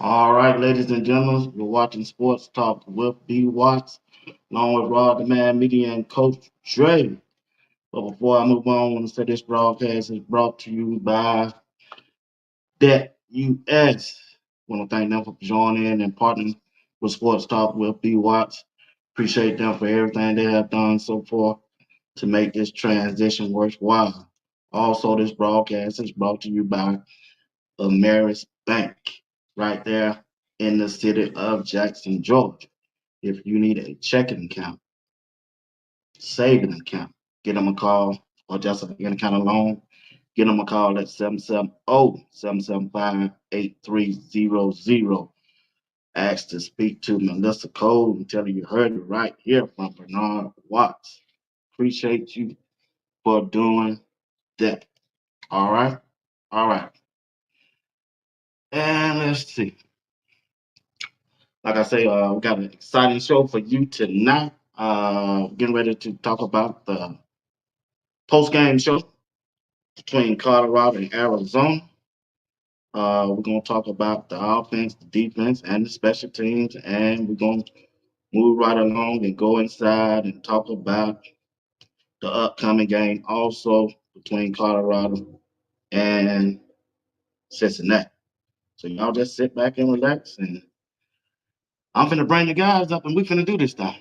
All right, ladies and gentlemen, we're watching Sports Talk with BWatts, along with RobDaManMedia and Coach Dre. But before I move on, I want to say this broadcast is brought to you by BWatts. I want to thank them for joining and partnering with Sports Talk with BWatts. Appreciate them for everything they have done so far to make this transition worthwhile. Also, this broadcast is brought to you by Ameris Bank, right there in the city of Jackson, Georgia. If you need a checking account, saving account, get them a call, or just any kind of loan, get them a call at 770-775-8300. Ask to speak to Melissa Cole and tell her you heard it right here from Bernard Watts. Appreciate you for doing that. All right. All right. And let's see. Like I say, we got an exciting show for you tonight. Getting ready to talk about the post-game show between Colorado and Arizona. We're going to talk about the offense, the defense, and the special teams, and we're going to move right along and go inside and talk about the upcoming game also between Colorado and Cincinnati. So y'all just sit back and relax, and I'm finna bring the guys up, and we finna do this thing.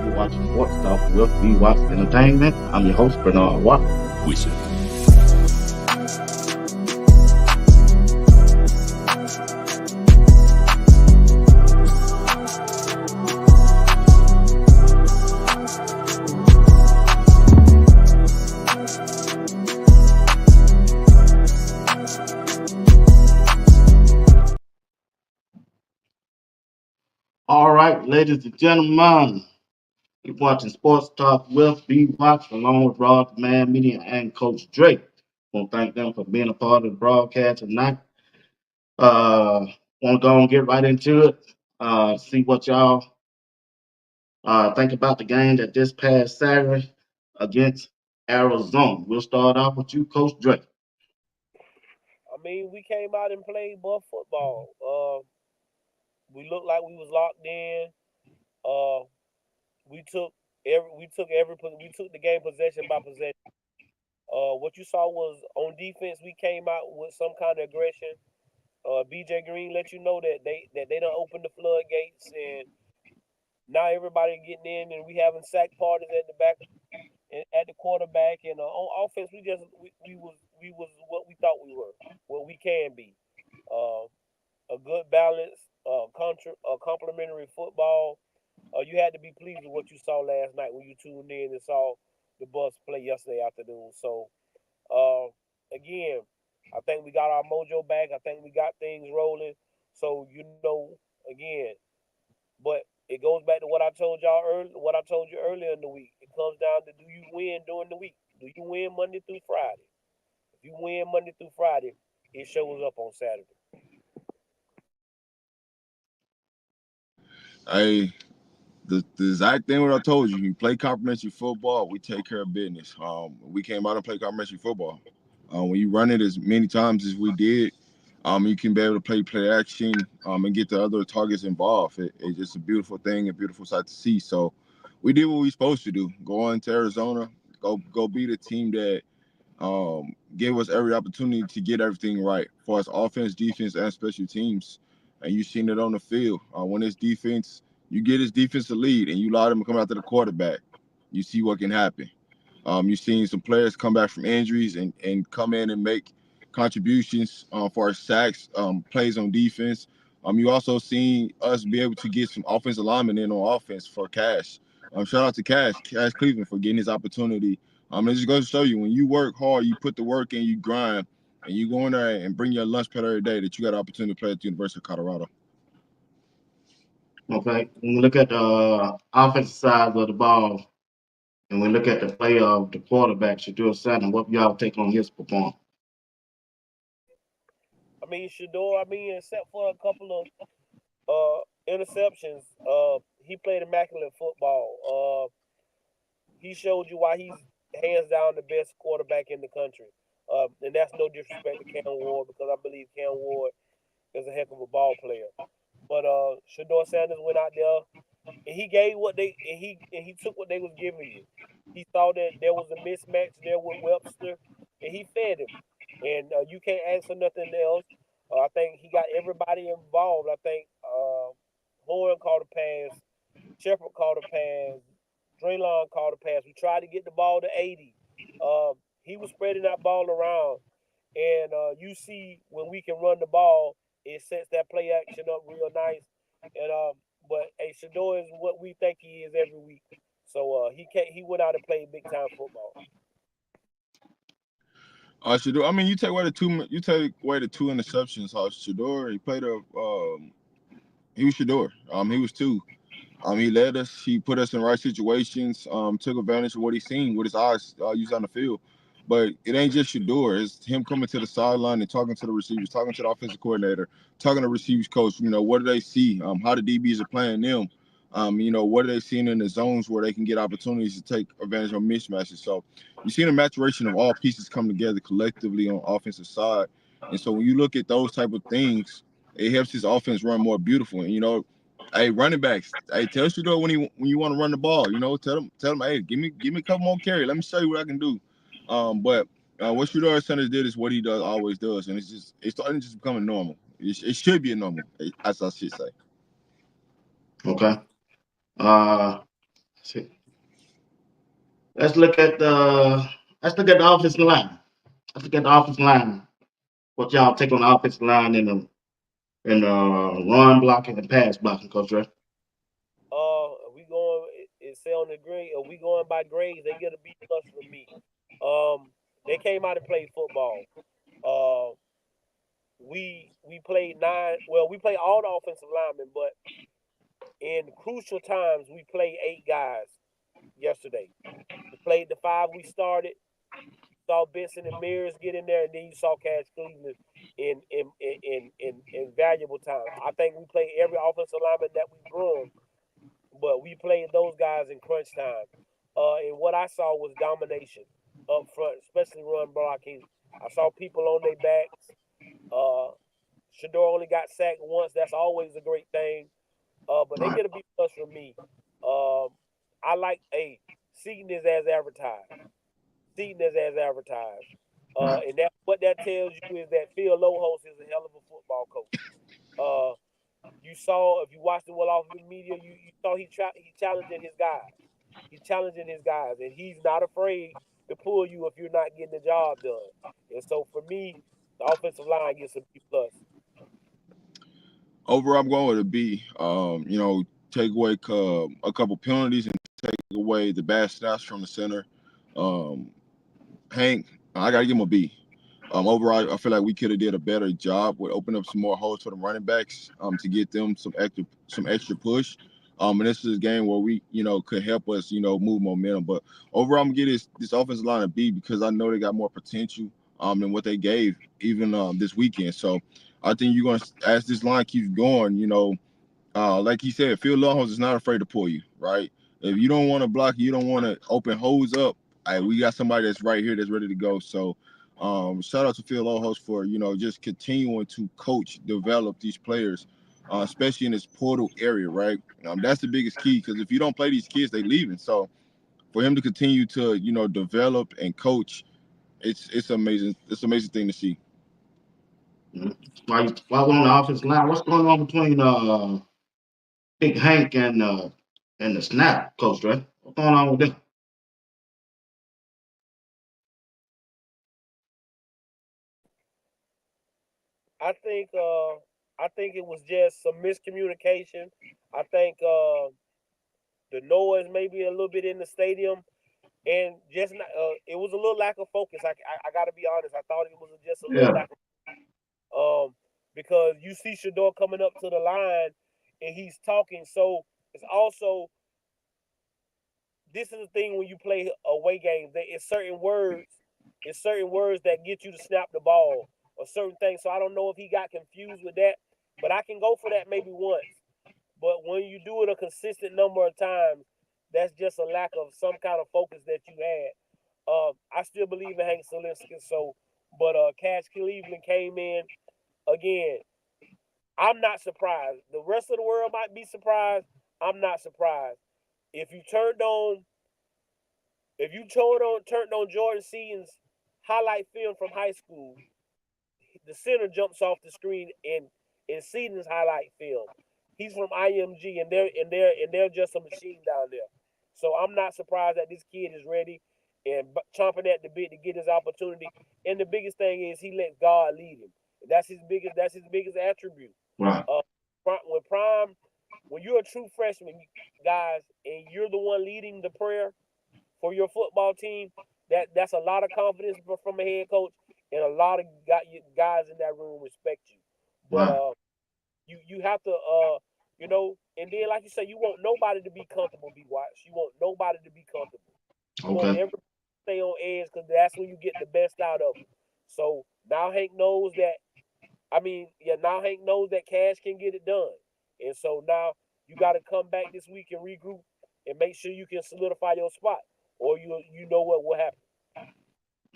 You're watching Sports Talk with BWatts Entertainment. I'm your host, Bernard Watt. Wizard. All right, ladies and gentlemen, you're watching Sports Talk with BWatts along with RobDaManMedia and Coach Drake. I want to thank them for being a part of the broadcast tonight. Want to go and get right into it. See what y'all think about the game that this past Saturday against Arizona. We'll start off with you, Coach Drake. I mean, we came out and played buff football. We looked like we was locked in. Uh, we took the game possession by possession. What you saw was on defense, we came out with some kind of aggression. BJ Green let you know that they don't open the floodgates, and now everybody getting in, and we having sack parties at the back at the quarterback, and on offense we was what we thought we were, what we can be. Uh, a good balance, complimentary football. You had to be pleased with what you saw last night when you tuned in and saw the Bucks play yesterday afternoon. So uh, again, I think we got our mojo back. I think we got things rolling. So again, but it goes back to what I told y'all earlier. What I told you earlier in the week. It comes down to, do you win during the week? Do you win Monday through Friday? If you win Monday through Friday, it shows up on Saturday. Hey, the exact thing what I told you. You play complimentary football, we take care of business. We came out and play complimentary football. When you run it as many times as we did, you can be able to play action, and get the other targets involved. It's just a beautiful thing, a beautiful sight to see. So we did what we supposed to do. Go into Arizona, go beat a team that gave us every opportunity to get everything right for us offense, defense, and special teams. And you've seen it on the field. When it's defense, you get his defensive lead and you allow them to come after the quarterback. You see what can happen. You've seen some players come back from injuries and come in and make contributions for our sacks, plays on defense. You also seen us be able to get some offensive linemen in on offense for Cash. Shout out to Cash Cleveland for getting his opportunity. It just goes to show you, when you work hard, you put the work in, you grind, and you go in there and bring your lunch pad every day, that you got an opportunity to play at the University of Colorado. Okay. When we look at the offensive side of the ball, and we look at the play of the quarterback, Shedeur Sanders, what y'all take on his performance? I mean, Shedeur, except for a couple of interceptions, he played immaculate football. He showed you why he's hands down the best quarterback in the country. And that's no disrespect to Cam Ward, because I believe Cam Ward is a heck of a ball player. But Shedeur Sanders went out there and he gave what they and he took what they was giving you. He saw that there was a mismatch there with Webster, and he fed him. And you can't ask for nothing else. I think he got everybody involved. I think Horn called a pass, Shepard called a pass, Draylon called a pass. We tried to get the ball to 80. He was spreading that ball around, and you see when we can run the ball, it sets that play action up real nice. And but Shedeur is what we think he is every week. So he went out and played big time football. Shedeur, I mean, you take away the two interceptions. Shedeur, he played he was Shedeur. He was two. He led us. He put us in the right situations. Took advantage of what he's seen with his eyes used on the field. But it ain't just Shedeur. It's him coming to the sideline and talking to the receivers, talking to the offensive coordinator, talking to the receivers coach. What do they see? How the DBs are playing them. What are they seeing in the zones where they can get opportunities to take advantage of mismatches. So you're seeing a maturation of all pieces come together collectively on offensive side. And so when you look at those type of things, it helps his offense run more beautiful. And hey, running backs, hey, tell Shedeur when you want to run the ball. Tell them, hey, give me a couple more carries. Let me show you what I can do. But what Shedeur Sanders did is what he always does, and it's starting to just becoming normal. It should be a normal, as I should say. Okay. Let's look at the offensive line. Let's look at the offensive line. What y'all take on the offensive line in the run blocking and pass blocking, Coach Ray? We going it say on the grade. We going by grades. They get a B plus from me. They came out and played football. We played nine. Well, we played all the offensive linemen, but in crucial times, we played 8 guys yesterday. We played the 5 we started. Saw Benson and Mears get in there, and then you saw Cash Cleveland in valuable time. I think we played every offensive lineman that we brung, but we played those guys in crunch time. And what I saw was domination up front, especially run blocking. I saw people on their backs. Shedeur only got sacked once. That's always a great thing. But they get a B plus from me. I like Seaton is as advertised. Seaton is as advertised. And that what that tells you is that Phil Lohos is a hell of a football coach. You saw if you watched the Well Off Media, you saw he challenging his guys. He's challenging his guys, and he's not afraid to pull you if you're not getting the job done. And so for me, the offensive line gets a B plus. Overall, I'm going with a B. Take away a couple penalties and take away the bad snaps from the center. Hank, I gotta give him a B. Overall, I feel like we could have did a better job with opening up some more holes for the running backs to get them some extra push. And this is a game where we, could help us, move momentum. But overall, I'm gonna get this offensive line a B because I know they got more potential than what they gave even this weekend. So I think you're gonna, as this line keeps going, like he said, Phil Longhorns is not afraid to pull you, right? If you don't want to block, you don't want to open holes up. We got somebody that's right here that's ready to go. So, shout out to Phil Longhorns for just continuing to coach, develop these players, especially in this portal area, right? That's the biggest key because if you don't play these kids, they leaving. So, for him to continue to develop and coach, it's amazing. It's an amazing thing to see. While we're on the offensive line, what's going on between Big Hank and the snap, Coach Ray? What's going on with them? I think it was just some miscommunication. I think the noise maybe a little bit in the stadium and just not, it was a little lack of focus. I got to be honest. I thought it was just a little Yeah. lack of because you see Shador coming up to the line and he's talking. So it's also, this is the thing when you play away games. It's certain words. It's certain words that get you to snap the ball or certain things. So I don't know if he got confused with that, but I can go for that maybe once. But when you do it a consistent number of times, that's just a lack of some kind of focus that you had. I still believe in Hank Selinsky. So, but Cash Cleveland came in again. I'm not surprised. The rest of the world might be surprised. I'm not surprised. If you turned on turned on Jordan Seaton's highlight film from high school, the center jumps off the screen in Seaton's highlight film. He's from IMG, and they're just a machine down there. So I'm not surprised that this kid is ready and chomping at the bit to get his opportunity. And the biggest thing is he lets God lead him. That's his biggest attribute. Right. Uh, when you're a true freshman, guys, and you're the one leading the prayer for your football team, that's a lot of confidence from a head coach, and a lot of guys in that room respect you. But Right. you have to and then like you say, you want nobody to be comfortable. BWatts. You want nobody to be comfortable. You want Okay. everybody to stay on edge because that's when you get the best out of them. So now Hank knows that. Now Hank knows that Cash can get it done, and so now you got to come back this week and regroup and make sure you can solidify your spot, or you know what will happen.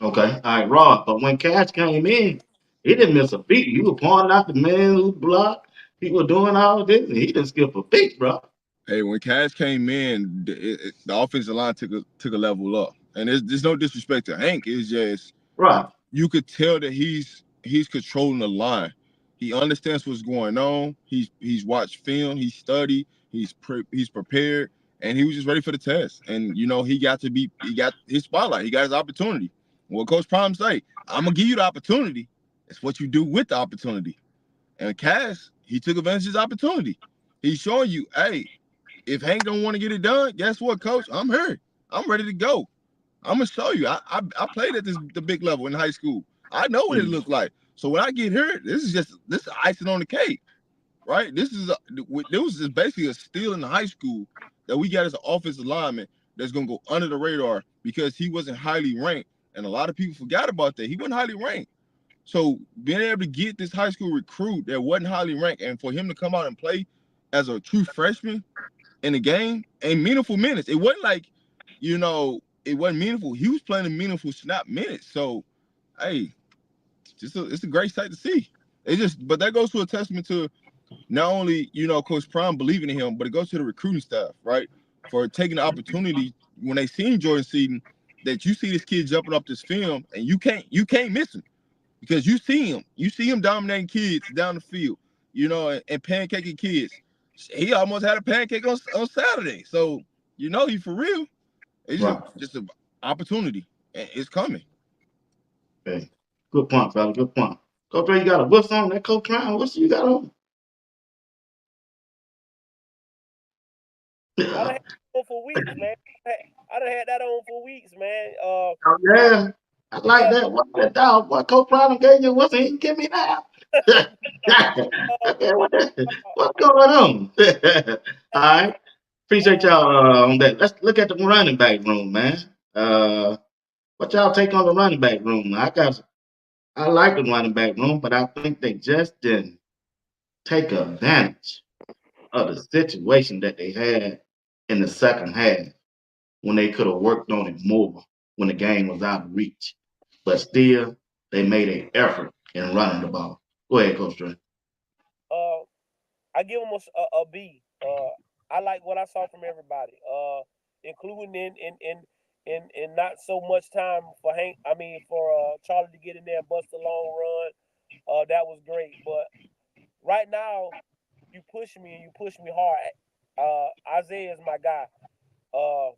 Okay. All right, Rod. But when Cash came in, he didn't miss a beat. You were pointing out the man who blocked. He was doing all this, and he didn't skip a beat, bro. Hey, when Cash came in, the offensive line took a level up, and there's no disrespect to Hank. It's just Right. you could tell that he's controlling the line. He understands what's going on. He's watched film. He studied. He's prepared, and he was just ready for the test. And he got his spotlight. He got his opportunity. What Coach Prime say, I'm gonna give you the opportunity. It's what you do with the opportunity. And Cash, he took advantage of his opportunity. He's showing you, hey, if Hank don't want to get it done, guess what, Coach? I'm here. I'm ready to go. I'm gonna show you. I played at the big level in high school. I know what it Mm. looked like. So when I get here, this is icing on the cake, right? This was just basically a steal in the high school that we got as an offensive lineman that's gonna go under the radar because he wasn't highly ranked, and a lot of people forgot about that. He wasn't highly ranked. So being able to get this high school recruit that wasn't highly ranked, and for him to come out and play as a true freshman in the game and meaningful minutes. It wasn't like, it wasn't meaningful. He was playing a meaningful snap minutes. So, hey, it's a great sight to see. But that goes to a testament to not only, Coach Prime believing in him, but it goes to the recruiting staff, right? For taking the opportunity when they seen Jordan Seaton, that you see this kid jumping up this film and you can't miss him because you see him dominating kids down the field, and pancaking kids. He almost had a pancake on Saturday. So, he for real. It's Right. just an opportunity. And it's coming. Okay. Good point, fella. Good point. Coach Ray, you got a what's on that Coach Crown? What's you got on? I done Yeah. had that on for weeks, man. I done had that on for weeks, man. Oh, yeah. I like Yeah. that. What that dog? What Coach Brown gave you? What's he give me now? Uh, Okay, what's going on? All right. Appreciate uh, y'all on that. Let's look at the running back room, man. What y'all take on the running back room? I like the running back room, but I think they just didn't take advantage of the situation that they had in the second half when they could have worked on it more when the game was out of reach. But still, they made an effort in running the ball. Go ahead, Coach Dre. uh, I give them a B. I like what I saw from everybody, including in not so much time for Hank. I mean, for Charlie to get in there and bust a long run. That was great. But right now, you push me and you push me hard. Isaiah is my guy. Uh,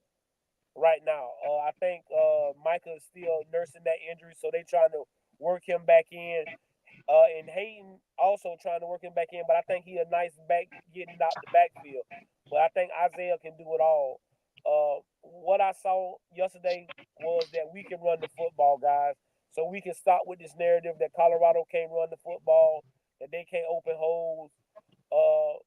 right now, I think Micah is still nursing that injury, so they trying to work him back in. And Hayden also trying to work him back in, but I think he a nice back getting out the backfield. But I think Isaiah can do it all. What I saw yesterday was that we can run the football, guys. So we can stop with this narrative that Colorado can't run the football, that they can't open holes. Uh,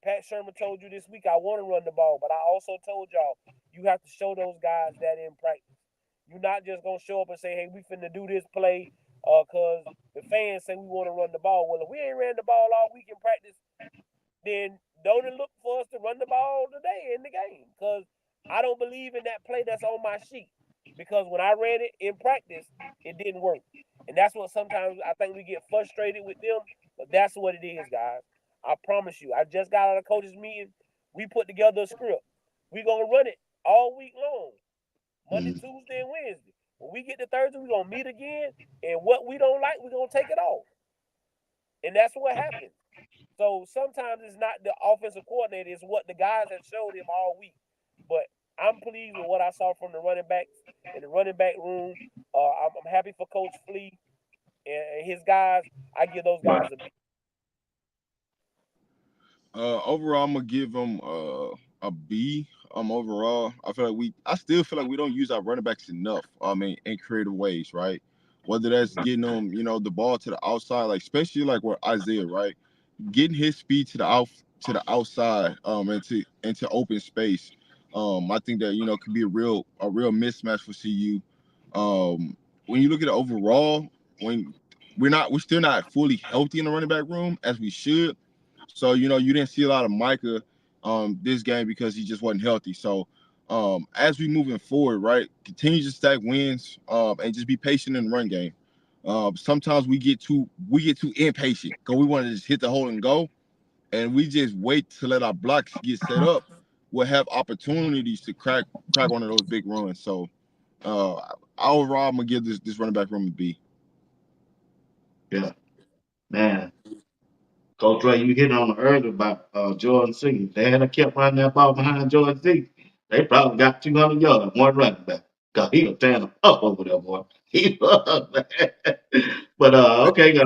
Pat Sherman told you this week, I want to run the ball, but I also told y'all you have to show those guys that in practice. You're not just gonna show up and say, "Hey, we finna do this play," cause the fans say we want to run the ball. Well, if we ain't ran the ball all week in practice, then don't look for us to run the ball today in the game. Because I don't believe in that play that's on my sheet. Because when I ran it in practice, it didn't work. And that's what sometimes I think we get frustrated with them. But that's what it is, guys. I promise you. I just got out of coaches meeting. We put together a script. We're going to run it all week long. Monday, Tuesday, and Wednesday. When we get to Thursday, we're going to meet again. And what we don't like, we're going to take it off. And that's what happens. So sometimes it's not the offensive coordinator, it's what the guys have showed him all week. But I'm pleased with what I saw from the running backs in the running back room. I'm happy for Coach Flea and his guys. I give those guys a B. Overall, I'm gonna give them a B. Overall, I still feel like we don't use our running backs enough. I mean, in creative ways, right? Whether that's getting them, the ball to the outside, like especially like with Isaiah, right? Getting his speed to the outside, into open space. I think that could be a real mismatch for CU. When you look at it overall, when we're still not fully healthy in the running back room as we should. So you didn't see a lot of Micah this game because he just wasn't healthy. So as we moving forward, right, continue to stack wins and just be patient in the run game. Sometimes we get too impatient because we want to just hit the hole and go, and we just wait to let our blocks get set up. We'll have opportunities to crack one of those big runs. So overall, I'm gonna give this running back room a B. Yeah, man. Coach Ray, you hit on the earlier about Jordan C. They had kept running that ball behind Jordan C. They probably got 200 yards, one running back. Cause he was tearing them up over there, boy. He was, man. But okay, we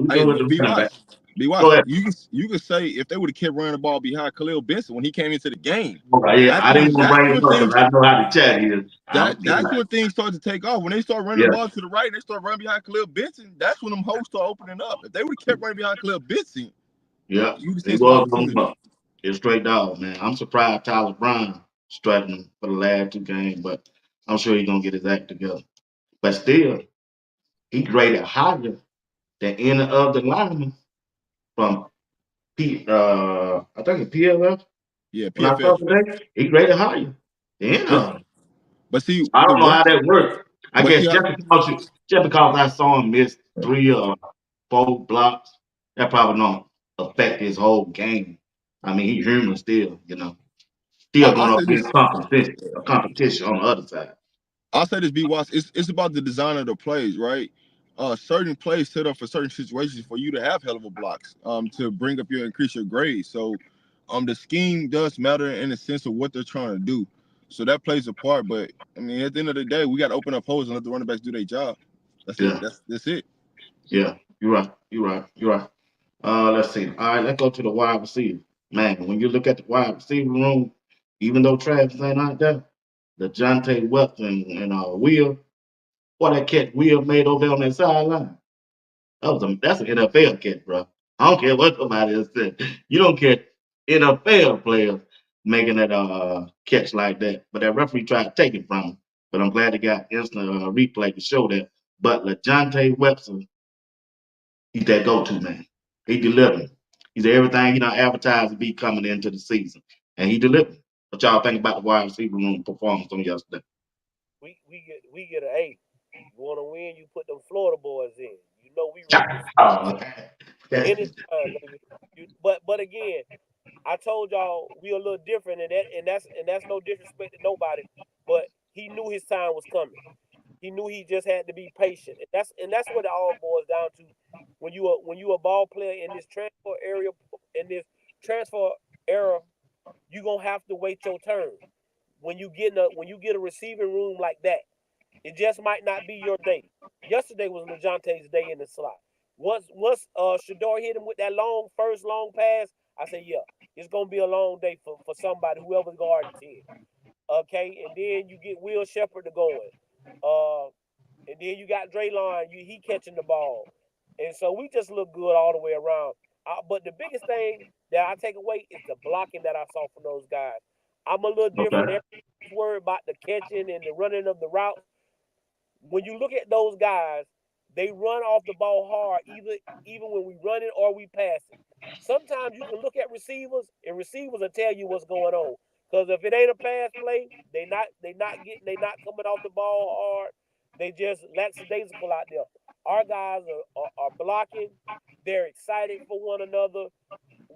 Hey, go with the B running back. Watts. B Go Watts, ahead. you could say if they would have kept running the ball behind Khalil Benson when he came into the game, Yeah, I didn't want to that's bring when him up because things I know how the chat is. I'm that's kidding. when things start to take off. When they start running the Yeah, ball to the right, and they start running behind Khalil Benson. That's when them holes start opening up. If they would have kept running behind Khalil Benson, yeah. you would have He seen some was on opportunity. up. It's straight dog, man. I'm surprised Tyler Brown struggling for the last two games, but I'm sure he's gonna get his act together. But still, he graded higher than any of the linemen from I think it's PLF. Yeah, When I saw PFF. today, he graded higher than any But of them. but see I the don't know how worst. that worked. I But guess see how just because I saw him miss 3 or 4 blocks, that probably don't affect his whole game. I mean, he's human still, still I'll going up say against this. competition on the other side. I'll say this, B Watts. It's about the design of the plays, right? Certain plays set up for certain situations for you to have hell of a blocks, to bring up increase your grade. So, the scheme does matter in the sense of what they're trying to do. So that plays a part. But I mean, at the end of the day, we got to open up holes and let the running backs do their job. That's it. Yeah, That's it. yeah. You're right. You're right. You're right. Let's see. All right, let's go to the wide receiver. Man, when you look at the wide receiver room, even though Travis ain't out there, the Jonte Wilson and Will, what that catch Will made over there on that sideline. That's an NFL catch, bro. I don't care what somebody else said. You don't catch NFL players making that catch like that. But that referee tried to take it from him. But I'm glad he got instant replay to show that. But LaJohntay Webster, he's that go-to man. He delivered. He's everything advertised to be coming into the season, and he delivered. What y'all think about the wide receiver room performance on yesterday? We get an A. You want to win, you put them Florida boys in. You know we ready to Oh, anytime, baby. But again, I told y'all we a little different, and that's no disrespect to nobody, but he knew his time was coming. He knew he just had to be patient, and that's what it all boils down to. When you a ball player in this transfer era, you gonna have to wait your turn. When you get a receiving room like that, it just might not be your day. Yesterday was LaJohntay's day in the slot. Once Shador hit him with that first long pass, I said, yeah, it's gonna be a long day for somebody, whoever's guarding 10. Okay, and then you get Will Shepherd to going. And then you got Draylon, he catching the ball. And so we just look good all the way around. But the biggest thing that I take away is the blocking that I saw from those guys. I'm a little different. Okay. Everybody's worried about the catching and the running of the routes. When you look at those guys, they run off the ball hard, even when we run it or we pass it. Sometimes you can look at receivers, and receivers will tell you what's going on. Because if it ain't a pass play, they not coming off the ball hard. They just lackadaisical out there. Our guys are blocking. They're excited for one another.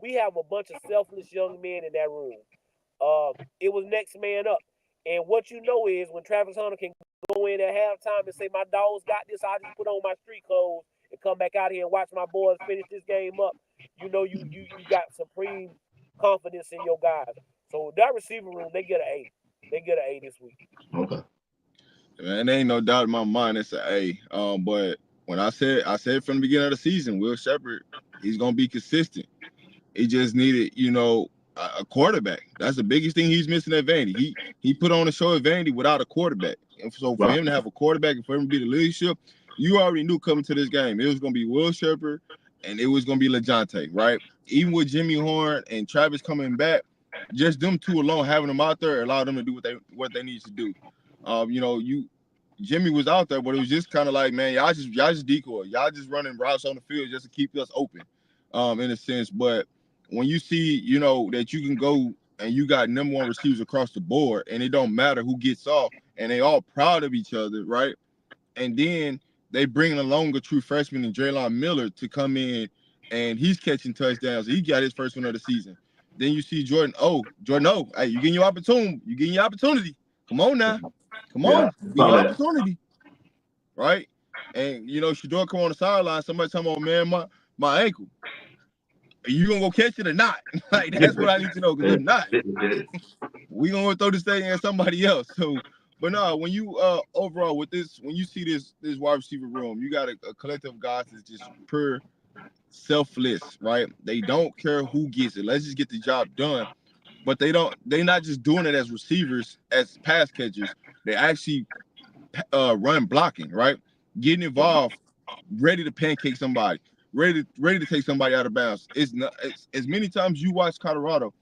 We have a bunch of selfless young men in that room. It was next man up. And what you know is when Travis Hunter can go in at halftime and say, my dogs got this, I just put on my street clothes and come back out here and watch my boys finish this game up, you know you got supreme confidence in your guys. So that receiver room, they get an A. They get an A this week. Okay. Man, there ain't no doubt in my mind it's an A. But when I said from the beginning of the season, Will Shepherd, he's gonna be consistent. He just needed, a quarterback. That's the biggest thing he's missing at Vandy. He put on a show at Vandy without a quarterback. And so for Right. him to have a quarterback and for him to be the leadership, you already knew coming to this game it was gonna be Will Shepherd and it was gonna be LeJounte, right? Even with Jimmy Horn and Travis coming back, just them two alone, having them out there allowed them to do what they need to do. Jimmy was out there, but it was just kind of like, man, y'all just decoy. Y'all just running routes on the field just to keep us open, in a sense. But when you see, that you can go and you got number one receivers across the board, and it don't matter who gets off, and they all proud of each other, right? And then they bring along a true freshman in Draylon Miller to come in, and he's catching touchdowns. He got his first one of the season. Then you see Jordan O. Hey, you getting your opportunity. You getting your opportunity. Come on now. Come Yeah. on. You get Saw your that. opportunity. Right? And Shador come on the sideline. Somebody tell me, man, my ankle. Are you gonna go catch it or not? Like, that's what I need to know. Because if not, we gonna throw this thing at somebody else. So, but no, when you overall with this, when you see this wide receiver room, you got a collective of guys that's just pure selfless, right? They don't care who gets it. Let's just get the job done. But they're not just doing it as receivers, as pass catchers. They actually run blocking, right? Getting involved, ready to pancake somebody, ready to take somebody out of bounds. It's as many times you watch Colorado,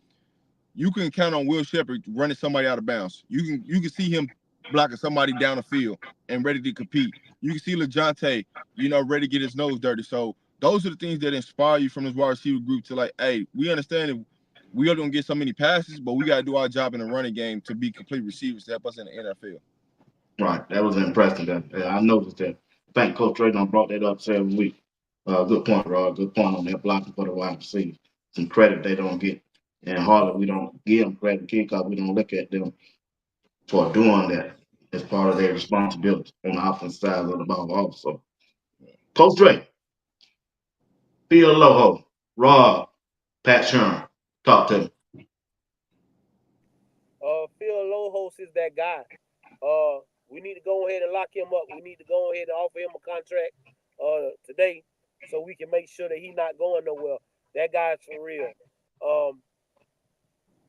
you can count on Will Shepherd running somebody out of bounds. You can see him blocking somebody down the field and ready to compete. You can see LeJounte, ready to get his nose dirty. So those are the things that inspire you from this wide receiver group to, like, hey, we understand that we are gonna get so many passes, but we gotta do our job in the running game to be complete receivers to help us in the NFL. Right. That was impressive. I noticed that. I think Coach Drayton brought that up every week. Good point, Rod. Good point on that blocking for the wide receiver. Some credit they don't get. And hardly we don't give them credit because we don't look at them for doing that as part of their responsibility on the offensive side of the ball also. Coach Drayton, Phil Loho, Rod, Pat Sherman, talk to me. Phil Lohos is that guy. We need to go ahead and lock him up. We need to go ahead and offer him a contract today so we can make sure that he's not going nowhere. That guy's for real. Um,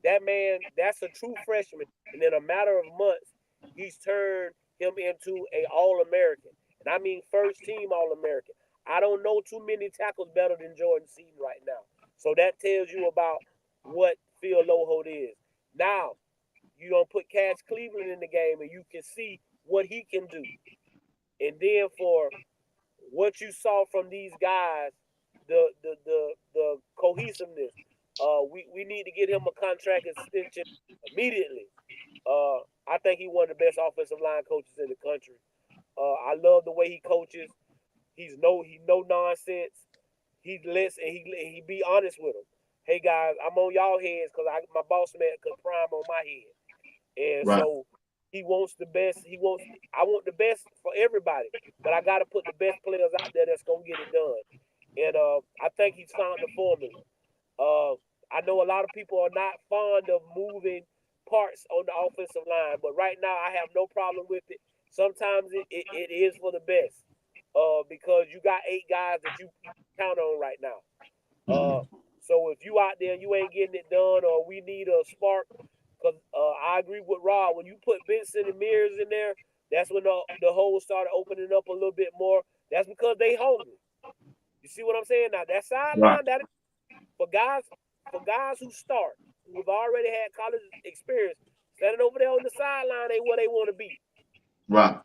that man, that's a true freshman. And in a matter of months, he's turned him into a All-American. And I mean first team All-American. I don't know too many tackles better than Jordan Seaton right now. So that tells you about what Phil Loho is. Now, you don't put Cass Cleveland in the game and you can see what he can do. And then for what you saw from these guys, the cohesiveness, we need to get him a contract extension immediately. I think he's one of the best offensive line coaches in the country. I love the way he coaches. He no nonsense. He lets and he be honest with them. Hey guys, I'm on y'all heads because my boss man could prime on my head. And Right. so he wants the best. I want the best for everybody, but I got to put the best players out there that's gonna get it done. And I think he's found the formula. I know a lot of people are not fond of moving parts on the offensive line, but right now I have no problem with it. Sometimes it is for the best, because you got 8 guys that you count on right now. Mm-hmm. So if you out there and you ain't getting it done, or we need a spark, Because I agree with Rob. When you put Benson and Mears in there, that's when the holes started opening up a little bit more. That's because they hungry. You see what I'm saying? Now that Right. sideline, that for guys who start, who have already had college experience, standing over there on the sideline ain't where they want to be. Right.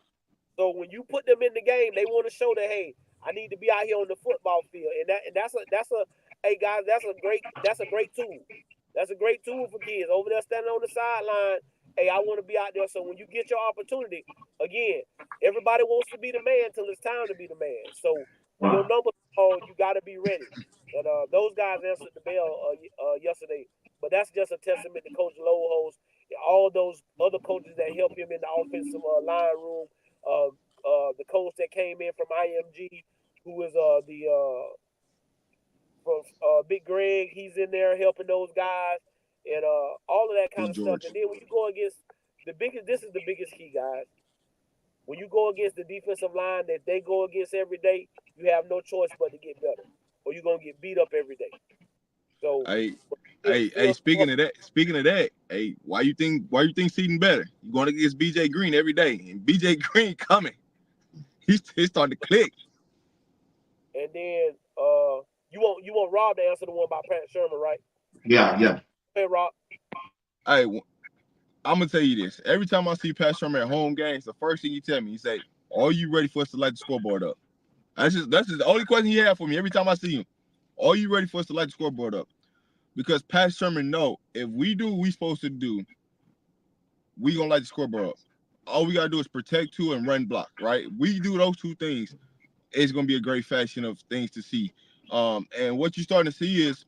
So when you put them in the game, they want to show that, hey, I need to be out here on the football field, and that's a hey guys, that's a great tool. That's a great tool for kids over there standing on the sideline. Hey, I want to be out there. So when you get your opportunity, again, everybody wants to be the man till it's time to be the man. So when your Right. number called, you got to be ready. And those guys answered the bell yesterday. But that's just a testament to Coach Lowe's, all those other coaches that help him in the offensive line room. The coach that came in from IMG, who is the from Big Greg, he's in there helping those guys and all of that kind It's of stuff. George. And then when you go against this is the biggest key, guys. When you go against the defensive line that they go against every day, you have no choice but to get better, or you're gonna get beat up every day. So, Hey, still, speaking of that, hey, why you think Seaton better? You going against BJ Green every day, and BJ Green coming. He's starting to click. and then you want Rob to answer the one about Pat Sherman, right? Yeah. Yeah. Hey, Rob. Hey, I'm gonna tell you this. Every time I see Pat Sherman at home games, the first thing he tell me, he say, "Are you ready for us to light the scoreboard up?" That's just the only question he had for me every time I see him. Are you ready for us to light the scoreboard up? Because Pat Sherman know if we do what we supposed to do, we gonna light the scoreboard up. All we gotta do is protect two and run block, right? We do those two things, it's gonna be a great fashion of things to see. And what you're starting to see is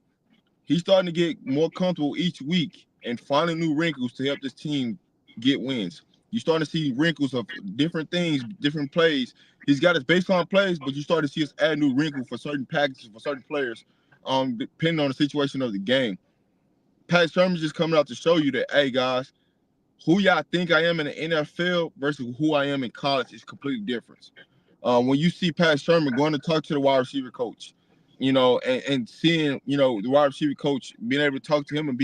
he's starting to get more comfortable each week and finding new wrinkles to help this team get wins. You're starting to see wrinkles of different things, different plays. He's got his baseline plays, but you start to see us add new wrinkles for certain packages, for certain players, depending on the situation of the game. Pat Sherman's just coming out to show you that, hey, guys, who y'all think I am in the NFL versus who I am in college is completely different. When you see Pat Sherman going to talk to the wide receiver coach, and seeing, the wide receiver coach being able to talk to him and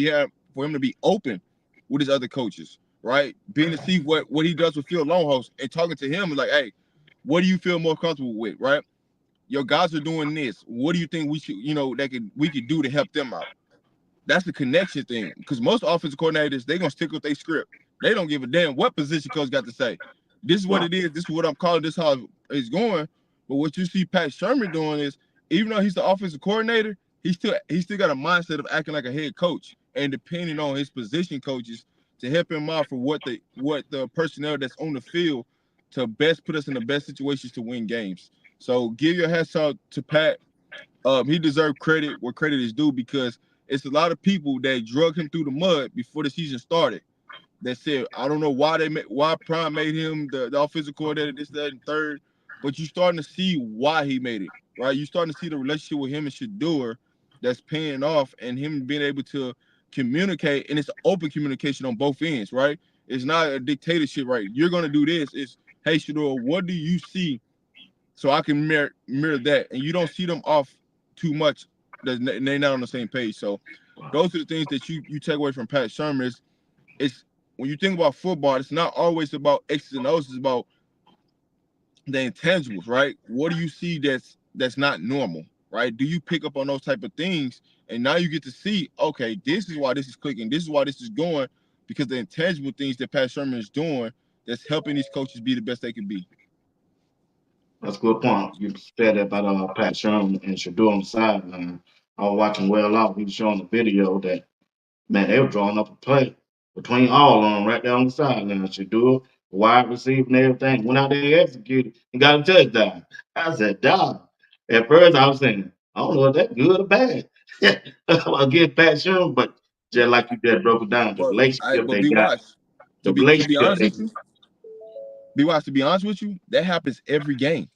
for him to be open with his other coaches, right? Being to see what he does with Phil Longhouse and talking to him like, hey, what do you feel more comfortable with, right? Your guys are doing this. What do you think we should, we could do to help them out? That's the connection thing. Because most offensive coordinators, they're gonna stick with their script. They don't give a damn what position coach got to say. This is what Right. it is. This is what I'm calling. This is how it's going. But what you see Pat Sherman doing is, even though he's the offensive coordinator, he still got a mindset of acting like a head coach and depending on his position coaches to help him out for what the personnel that's on the field to best put us in the best situations to win games. So give your hats out to Pat. He deserved credit where credit is due because it's a lot of people that drug him through the mud before the season started. That said, I don't know why Prime made him the offensive coordinator, this, that, and third, but you starting to see why he made it, right? You starting to see the relationship with him and Shador that's paying off, and him being able to communicate, and it's open communication on both ends, right? It's not a dictatorship, right? You're gonna do this. It's, hey Shador, what do you see so I can mirror that, and you don't see them off too much. They're not on the same page. So those are the things that you take away from Pat Shermer. It's when you think about football, it's not always about X's and O's. It's about the intangibles, right? What do you see that's not normal, right? Do you pick up on those type of things? And now you get to see, okay, this is why this is clicking. This is why this is going, because the intangible things that Pat Shermer is doing that's helping these coaches be the best they can be. That's a good point. You said that about Pat Sherman and Shador on the sideline. I was watching well off. He was showing the video that, man, they were drawing up a play between all of them right there on the sideline. Shador, wide receiver and everything. Went out there, executed, and got a touchdown. I said, dog. At first, I was saying, I don't know if that's good or bad against Pat Sherman, but just like you just broke it down, the But relationship but they be got, watched. the To be relationship honest they with you, to be honest with you, that happens every game.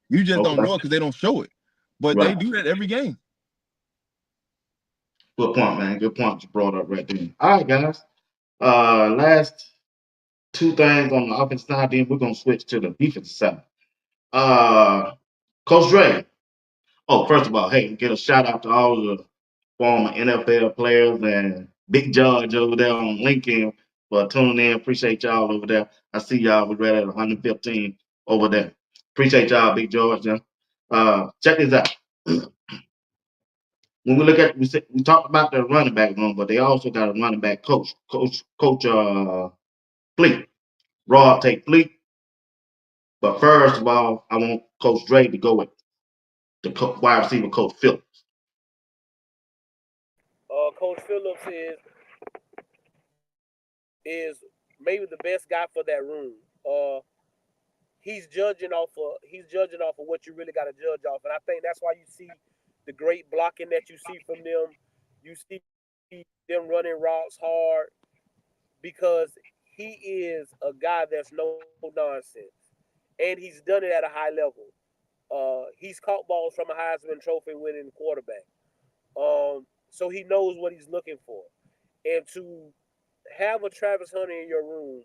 You just don't okay, know it because they don't show it. But they right. do that every game. Good point, man. Good point you brought up right there. All right, guys. Last two things on the offensive side, then we're gonna switch to the defensive side. Uh, Coach Dre. Oh, first of all, hey, get a shout out to all the former NFL players and Big George over there on LinkedIn for tuning in. Appreciate y'all over there. I see y'all. We're right at 115 over there. Appreciate y'all, Big George. Check this out. When we look at, we talked about the running back room, but they also got a running back coach, Fleet. Rob take Fleet. But first of all, I want Coach Dre to go with the wide receiver coach Phillips. Coach Phillips is maybe the best guy for that room. He's judging off of what you really got to judge off, and I think that's why you see the great blocking that you see from them. You see them running routes hard because he is a guy that's no nonsense, and he's done it at a high level. He's caught balls from a Heisman Trophy winning quarterback, so he knows what he's looking for, and to have a Travis Hunter in your room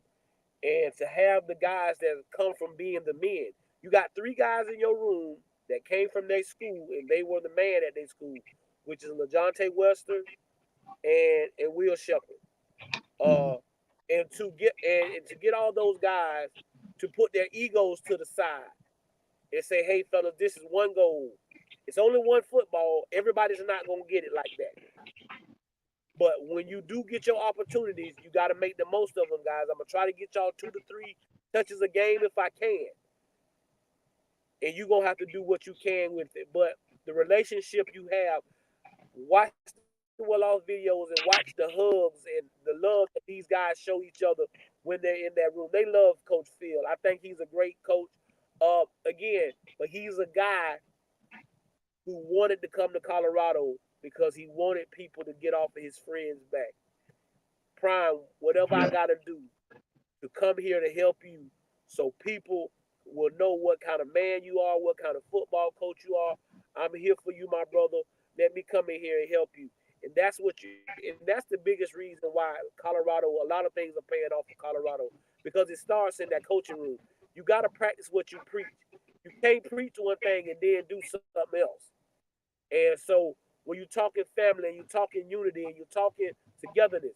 and to have the guys that come from being the men. You got 3 guys in your room that came from their school and they were the man at their school, which is LaJohntay Western and Will Shepherd. And to get all those guys to put their egos to the side and say, hey fellas, this is one goal. It's only one football. Everybody's not gonna get it like that. But when you do get your opportunities, you got to make the most of them, guys. I'm going to try to get y'all 2 to 3 touches a game if I can. And you're going to have to do what you can with it. But the relationship you have, watch the well-off videos and watch the hugs and the love that these guys show each other when they're in that room. They love Coach Phil. I think he's a great coach. But he's a guy who wanted to come to Colorado because he wanted people to get off of his friends' back. Prime, whatever I got to do to come here to help you so people will know what kind of man you are, what kind of football coach you are. I'm here for you, my brother. Let me come in here and help you. And that's the biggest reason why Colorado, a lot of things are paying off for Colorado because it starts in that coaching room. You got to practice what you preach. You can't preach one thing and then do something else. And so when you're talking family and you're talking unity and you're talking togetherness,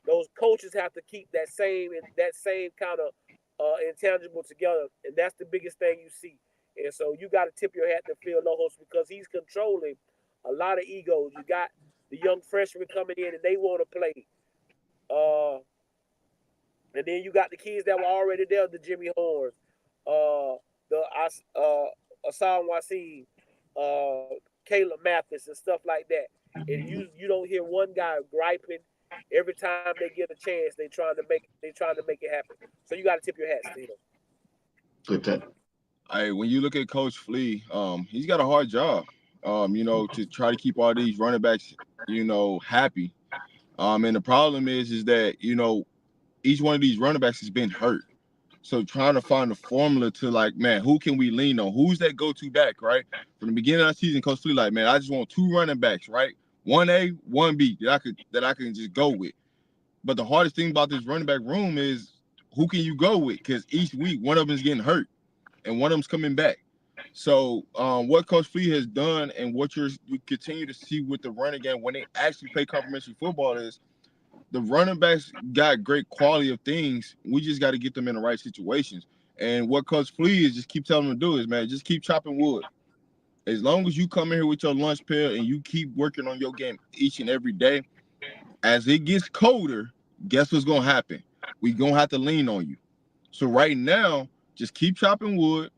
those coaches have to keep that same kind of intangible together, and that's the biggest thing you see. And so you got to tip your hat to Phil Lohos because he's controlling a lot of egos. You got the young freshmen coming in and they want to play, and then you got the kids that were already there, the Jimmy Horns, Asan Wasim, Caleb Mathis, and stuff like that. And you don't hear one guy griping. Every time they get a chance, they trying to make it happen. So you got to tip your hats to him. Good. Hey, when you look at Coach Flea, he's got a hard job. To try to keep all these running backs, happy. And the problem is that each one of these running backs has been hurt. So trying to find a formula to who can we lean on? Who's that go-to back, right? From the beginning of the season, Coach Flea, I just want 2 running backs, right? 1A, 1B that I can just go with. But the hardest thing about this running back room is who can you go with? Because each week one of them is getting hurt and one of them's coming back. So what Coach Flea has done and what you continue to see with the running game when they actually play complimentary football is the running backs got great quality of things. We just got to get them in the right situations. And what Coach Flea is just keep telling them to do is, man, just keep chopping wood. As long as you come in here with your lunch pail and you keep working on your game each and every day, as it gets colder, guess what's going to happen? We're going to have to lean on you. So right now, just keep chopping wood.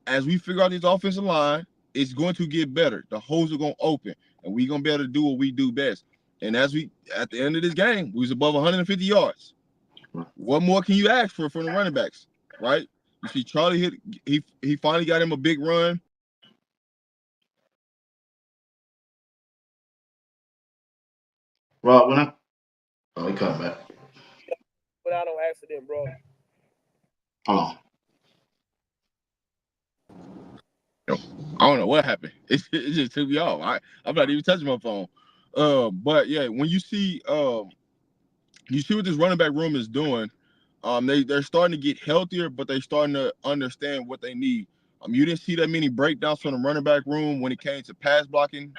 As we figure out this offensive line, it's going to get better. The holes are going to open, and we're going to be able to do what we do best. And at the end of this game, we was above 150 yards. What more can you ask for from the running backs, right? You see Charlie he finally got him a big run. Rob, he come back. Without no accident, bro. Hold on. I don't know what happened. It just took me off. I'm not even touching my phone. But yeah, when you see what this running back room is doing, they're starting to get healthier, but they're starting to understand what they need. You didn't see that many breakdowns from the running back room when it came to pass blocking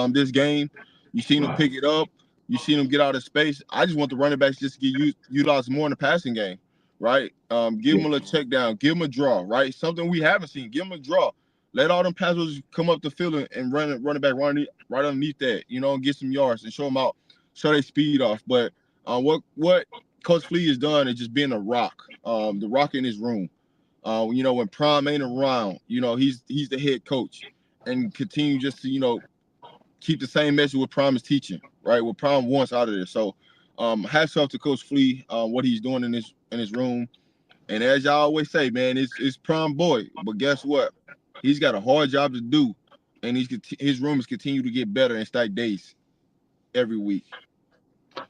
this game. You seen them pick it up. You see them get out of space. I just want the running backs just to get utilized more in the passing game, right? Give them a little check down, give them a draw, right? Something we haven't seen. Give them a draw. Let all them passers come up the field and run it back right underneath that, and get some yards and show them out, show their speed off. But what Coach Flea has done is just being a rock, the rock in his room. When Prime ain't around, he's the head coach, and continue just to keep the same message what Prime is teaching, right? What Prime wants out of there. So, hats off to Coach Flea, what he's doing in his room. And as y'all always say, man, it's Prime boy. But guess what? He's got a hard job to do, and his room is continue to get better and stack days every week.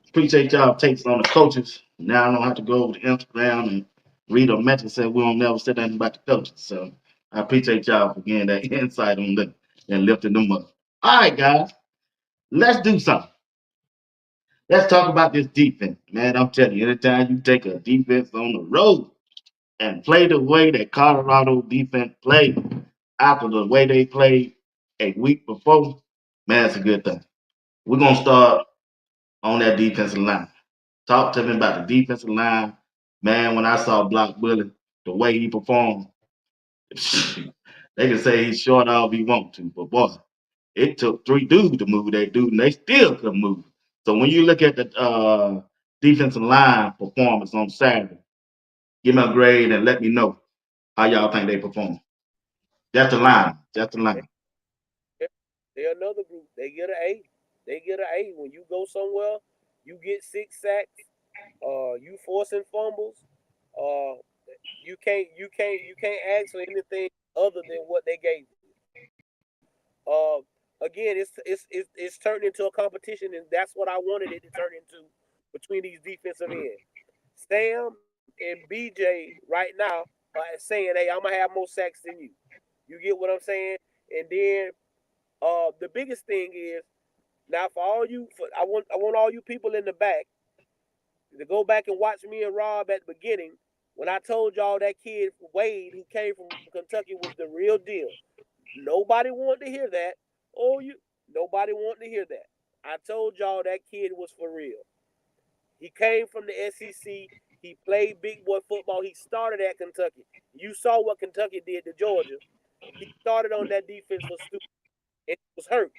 Appreciate y'all takes on the coaches. Now I don't have to go over to Instagram and read a message say we don't never say anything about the coaches. So I appreciate y'all for getting that insight on them and lifting them up. All right, guys, let's do something. Let's talk about this defense. Man, I'm telling you, anytime you take a defense on the road and play the way that Colorado defense played after the way they played a week before, man, it's a good thing. We're going to start on that defensive line. Talk to me about the defensive line. Man, when I saw Block Willie, the way he performed, they can say he's short all we want to, but boy, it took 3 dudes to move that dude, and they still couldn't move. So when you look at the defensive line performance on Saturday, give me a grade and let me know how y'all think they perform. That's the line. That's the line. They're another group. They get an A. They get an A. When you go somewhere, you get 6 sacks. You forcing fumbles. Uh, you can't ask for anything other than what they gave you. Uh, Again, it's turned into a competition, and that's what I wanted it to turn into between these defensive ends. Sam and BJ right now are saying, "Hey, I'm gonna have more sacks than you." You get what I'm saying? And then the biggest thing is now for all you, I want all you people in the back to go back and watch me and Rob at the beginning when I told y'all that kid Wade who came from Kentucky was the real deal. Nobody wanted to hear that. Oh, nobody wanted to hear that. I told y'all that kid was for real. He came from the SEC. He played big boy football. He started at Kentucky. You saw what Kentucky did to Georgia. He started on that defense for stupid and was hurt.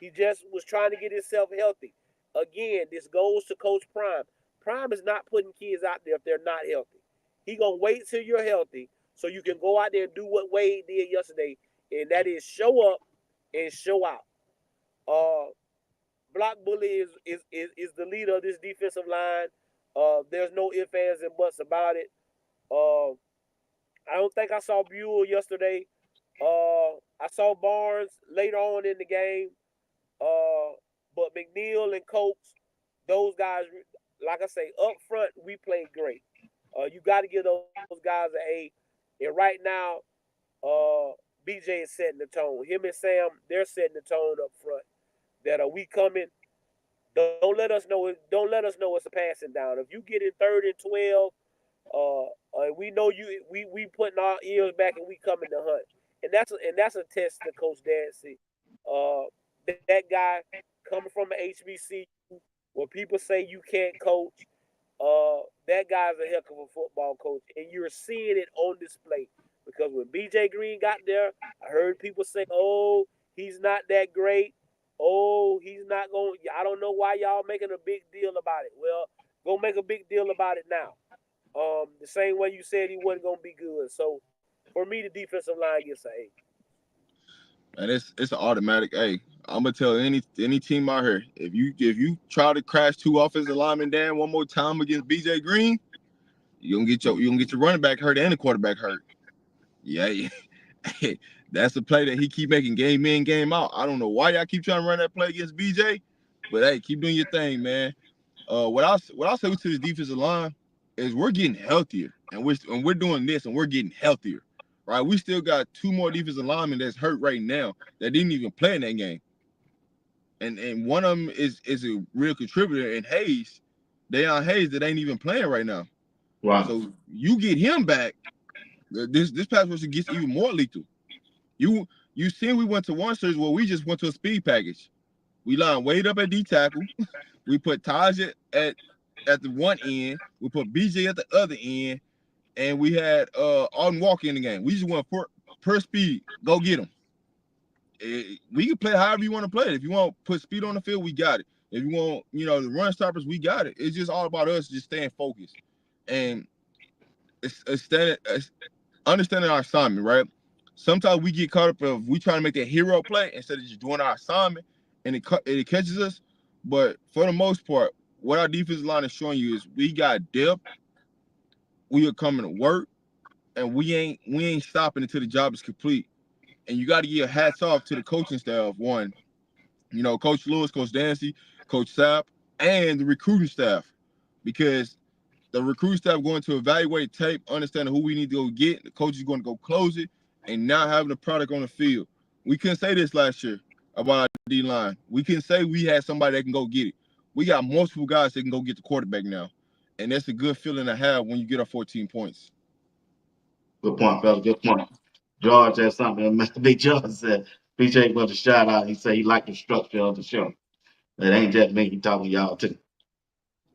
He just was trying to get himself healthy. Again, this goes to Coach Prime. Prime is not putting kids out there if they're not healthy. He gonna wait till you're healthy so you can go out there and do what Wade did yesterday, and that is show up and show out. Uh, Block Bully is the leader of this defensive line. There's no ifs, ands, and buts about it. Uh, I don't think I saw Buell yesterday. I saw Barnes later on in the game. But McNeil and Coates, those guys, like I say, up front, we played great. You got to give those guys an A. And right now, BJ is setting the tone. Him and Sam, they're setting the tone up front. That we coming. Don't let us know it's a passing down. If you get in 3rd and 12, we know you. We putting our ears back and we coming to hunt. And that's a test to Coach Dancy. That guy coming from an HBCU where people say you can't coach. That guy's a heck of a football coach, and you're seeing it on display. Because when BJ Green got there, I heard people say, "Oh, he's not that great. Oh, he's not going." I don't know why y'all making a big deal about it. Well, go make a big deal about it now. The same way you said he wasn't gonna be good. So for me, the defensive line gets an A. And it's an automatic A. I'm gonna tell any team out here, if you try to crash 2 offensive linemen down one more time against BJ Green, you're gonna get your running back hurt and the quarterback hurt. Yeah. That's the play that he keep making game in, game out. I don't know why y'all keep trying to run that play against BJ, but hey, keep doing your thing, man. What I say to this defensive line is we're getting healthier, and we're doing this, and we're getting healthier, right? We still got 2 more defensive linemen that's hurt right now that didn't even play in that game, and one of them is a real contributor in Hayes, Deion Hayes, that ain't even playing right now. Wow. So you get him back, this pass rush gets even more lethal. You you seen we went to one series where we just went to a speed package. We line Wade up at D tackle. We put Taj at the one end. We put BJ at the other end, and we had Alden Walker in the game. We just went per speed. Go get him. We can play however you want to play it. If you want to put speed on the field, we got it. If you want, the run stoppers, we got it. It's just all about us just staying focused. And it's understanding our assignment, right? Sometimes we get caught up if we trying to make that hero play instead of just doing our assignment, and it catches us. But for the most part, what our defensive line is showing you is we got depth, we are coming to work, and we ain't stopping until the job is complete. And you got to give hats off to the coaching staff. One, Coach Lewis, Coach Dancy, Coach Sapp, and the recruiting staff, because the recruiting staff going to evaluate tape, understanding who we need to go get. The coach is going to go close it, and now having the product on the field. We couldn't say this last year about our D line. We couldn't say we had somebody that can go get it. We got multiple guys that can go get the quarterback now, and that's a good feeling to have when you get our 14 points. Good point, fellas. Good point. George had something. Big George said, BJ was a shout out. He said he liked the structure of the show. It ain't just me. He talking to y'all too.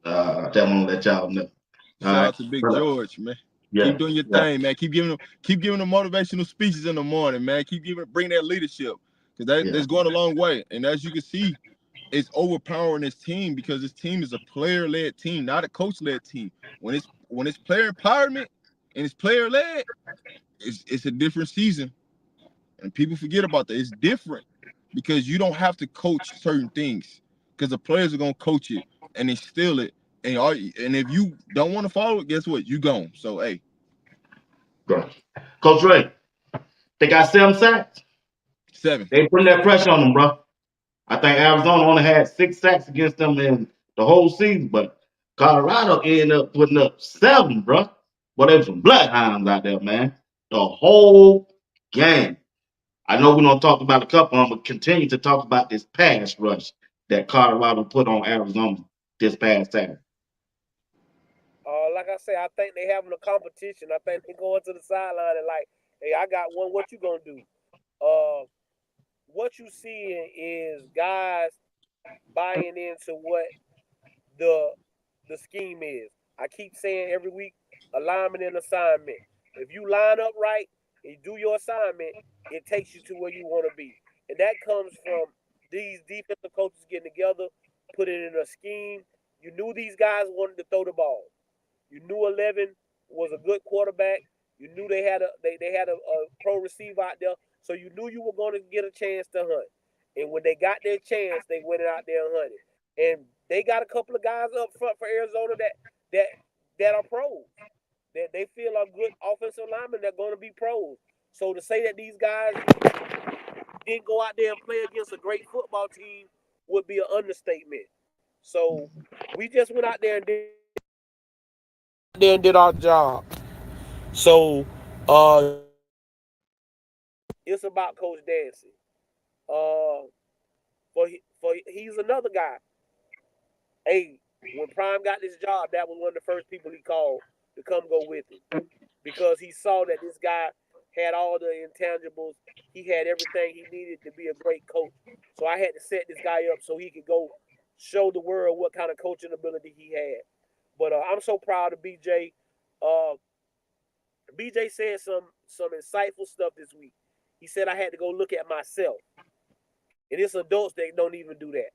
Just want to let y'all know. Shout out to Big George, man. Yeah, keep doing your thing, man. Keep giving them motivational speeches in the morning, man. Bring that leadership, because that's going a long way. And as you can see, it's overpowering this team, because this team is a player-led team, not a coach-led team. When it's player empowerment and it's player-led, it's a different season. And people forget about that. It's different because you don't have to coach certain things, because the players are gonna coach it and instill it. And if you don't want to follow it, guess what? You gone. So hey. Coach Ray, they got 7 sacks. 7. They putting that pressure on them, bro. I think Arizona only had 6 sacks against them in the whole season, but Colorado ended up putting up 7, bro. But there was some bloodhounds out there, man. The whole game. I know we don't talk about a couple of them, but continue to talk about this pass rush that Colorado put on Arizona this past Saturday. Like I say, I think they having a competition. I think they going to the sideline and like, hey, I got one. What you gonna do? What you seeing is guys buying into what the scheme is. I keep saying every week, alignment and assignment. If you line up right and you do your assignment, it takes you to where you want to be. And that comes from these defensive coaches getting together, putting in a scheme. You knew these guys wanted to throw the ball. You knew 11 was a good quarterback. You knew they had a pro receiver out there, so you knew you were going to get a chance to hunt. And when they got their chance, they went out there and hunted. And they got a couple of guys up front for Arizona that are pros. That they feel are good offensive linemen that are going to be pros. So to say that these guys didn't go out there and play against a great football team would be an understatement. So we just went out there and did our job. So it's about Coach Dancy. He's another guy. Hey, when Prime got this job, that was one of the first people he called to come go with him, because he saw that this guy had all the intangibles. He had everything he needed to be a great coach. So I had to set this guy up so he could go show the world what kind of coaching ability he had. But I'm so proud of BJ. BJ said some insightful stuff this week. He said I had to go look at myself. And it's adults that don't even do that.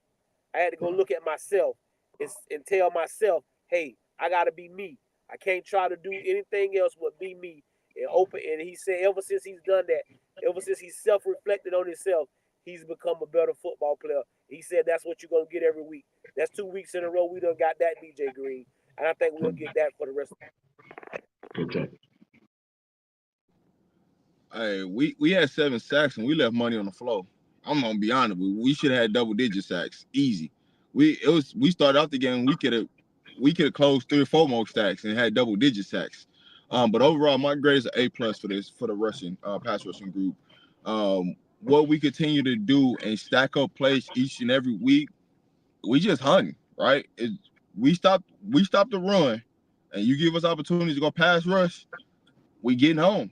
I had to go look at myself and tell myself, hey, I got to be me. I can't try to do anything else but be me. And he said ever since he's done that, ever since he's self-reflected on himself, he's become a better football player. He said that's what you're going to get every week. That's 2 weeks in a row we done got that, BJ Green. And I think we'll get that for the rest of the Okay. Hey, we had 7 sacks and we left money on the floor. I'm gonna be honest, we should have had double-digit sacks, easy. We started out the game, we could have closed 3 or 4 more sacks and had double-digit sacks. But overall, my grade is an A+ for the rushing pass rushing group. What we continue to do and stack up plays each and every week, we just hunting, right? We stop the run, and you give us opportunities to go pass rush, we getting home,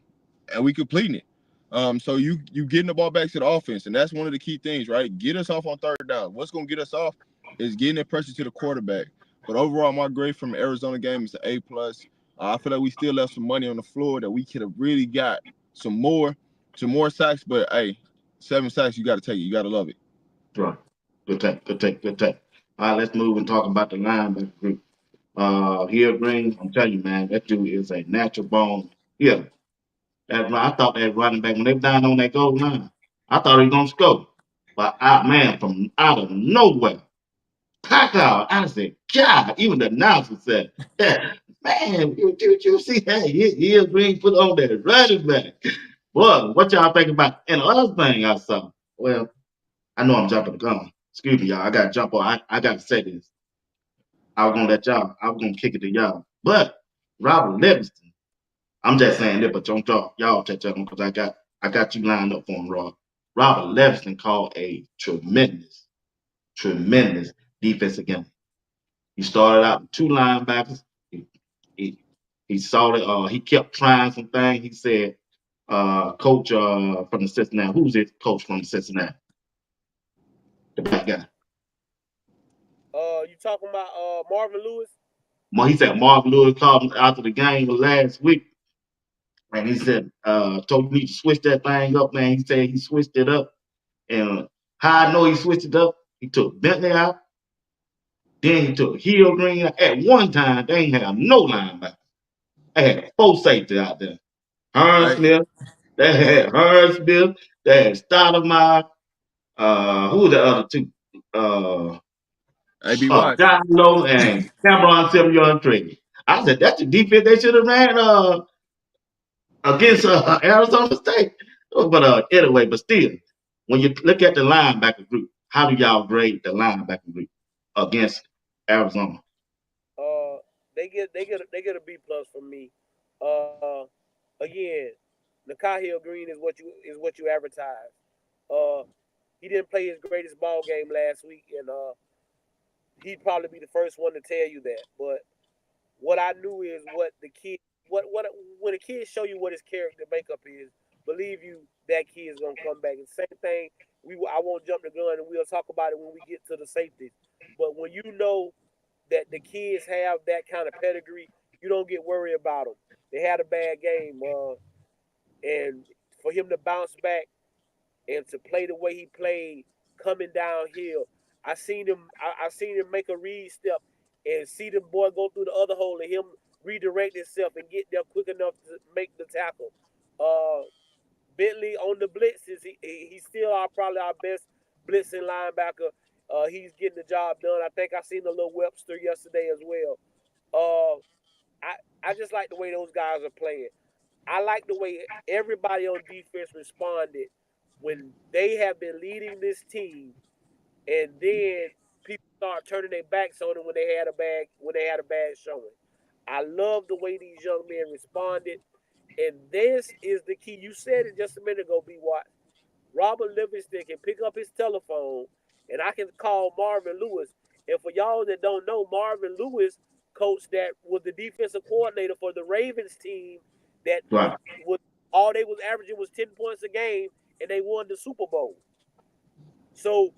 and we completing it. So you getting the ball back to the offense, and that's one of the key things, right? Get us off on third down. What's gonna get us off is getting that pressure to the quarterback. But overall, my grade from the Arizona game is an A+. I feel like we still left some money on the floor that we could have really got some more sacks. But hey, 7 sacks, you got to take it. You got to love it. Right. Good take. Good take. Good take. All right, let's move and talk about the linebacker group. Here, Green, I'm telling you, man, that dude is a natural born. Yeah, I thought that running back when they were down on that goal line, I thought he was gonna score, but man, from out of nowhere, pack out. I said, God, even the announcer said, yeah, man, you see that? Here, Green put on that running back. Boy, what y'all think about? And the other thing I saw, well, I know I'm jumping the gun. Excuse me, y'all. I gotta jump on. I gotta say this. I was gonna let y'all. I was gonna kick it to y'all. But Robert Livingston, I'm just saying that, but don't y'all touch on because I got you lined up for him, Rob. Robert Livingston called a tremendous defensive game. He started out with 2 linebackers. He, he saw it. He kept trying some things. He said, "Coach from the Cincinnati, who's his coach from the Cincinnati? The black guy." You talking about Marvin Lewis? He said Marvin Lewis called him after the game last week, and he said, "Told me to switch that thing up, man." He said he switched it up, and how I know he switched it up, he took Bentley out, then he took Hill Green out. At one time, they ain't have no linebacker. They had 4 safety out there. Hearn Hey, Smith, they had Hearn Smith, they had Stoudemire, who were the other 2? BWatts. John Lowe and Cameron Simeon Tree. I said, that's the defense they should have ran against Arizona State. But anyway, but still, when you look at the linebacker group, how do y'all grade the linebacker group against Arizona? Uh, they get a B+ from me. Again, Nikhil Green is what you advertise. Uh, he didn't play his greatest ball game last week, and he'd probably be the first one to tell you that. But what I knew is what the kid, what when a kid show you what his character makeup is, believe you that kid is gonna come back. And same thing, I won't jump the gun, and we'll talk about it when we get to the safeties. But when you know that the kids have that kind of pedigree, you don't get worried about them. They had a bad game, and for him to bounce back and to play the way he played coming downhill. I seen him make a read step and see the boy go through the other hole and him redirect himself and get there quick enough to make the tackle. Uh, Bentley on the blitzes, he's still probably our best blitzing linebacker. He's getting the job done. I think I seen a little Webster yesterday as well. Uh, I just like the way those guys are playing. I like the way everybody on defense responded when they have been leading this team, and then people start turning their backs on them when they had a bad showing. I love the way these young men responded, and this is the key. You said it just a minute ago, B. Watt. Robert Livingston can pick up his telephone, and I can call Marvin Lewis. And for y'all that don't know, Marvin Lewis, coach that was the defensive coordinator for the Ravens team, that was Right. was all they was averaging was 10 points a game, and they won the Super Bowl. So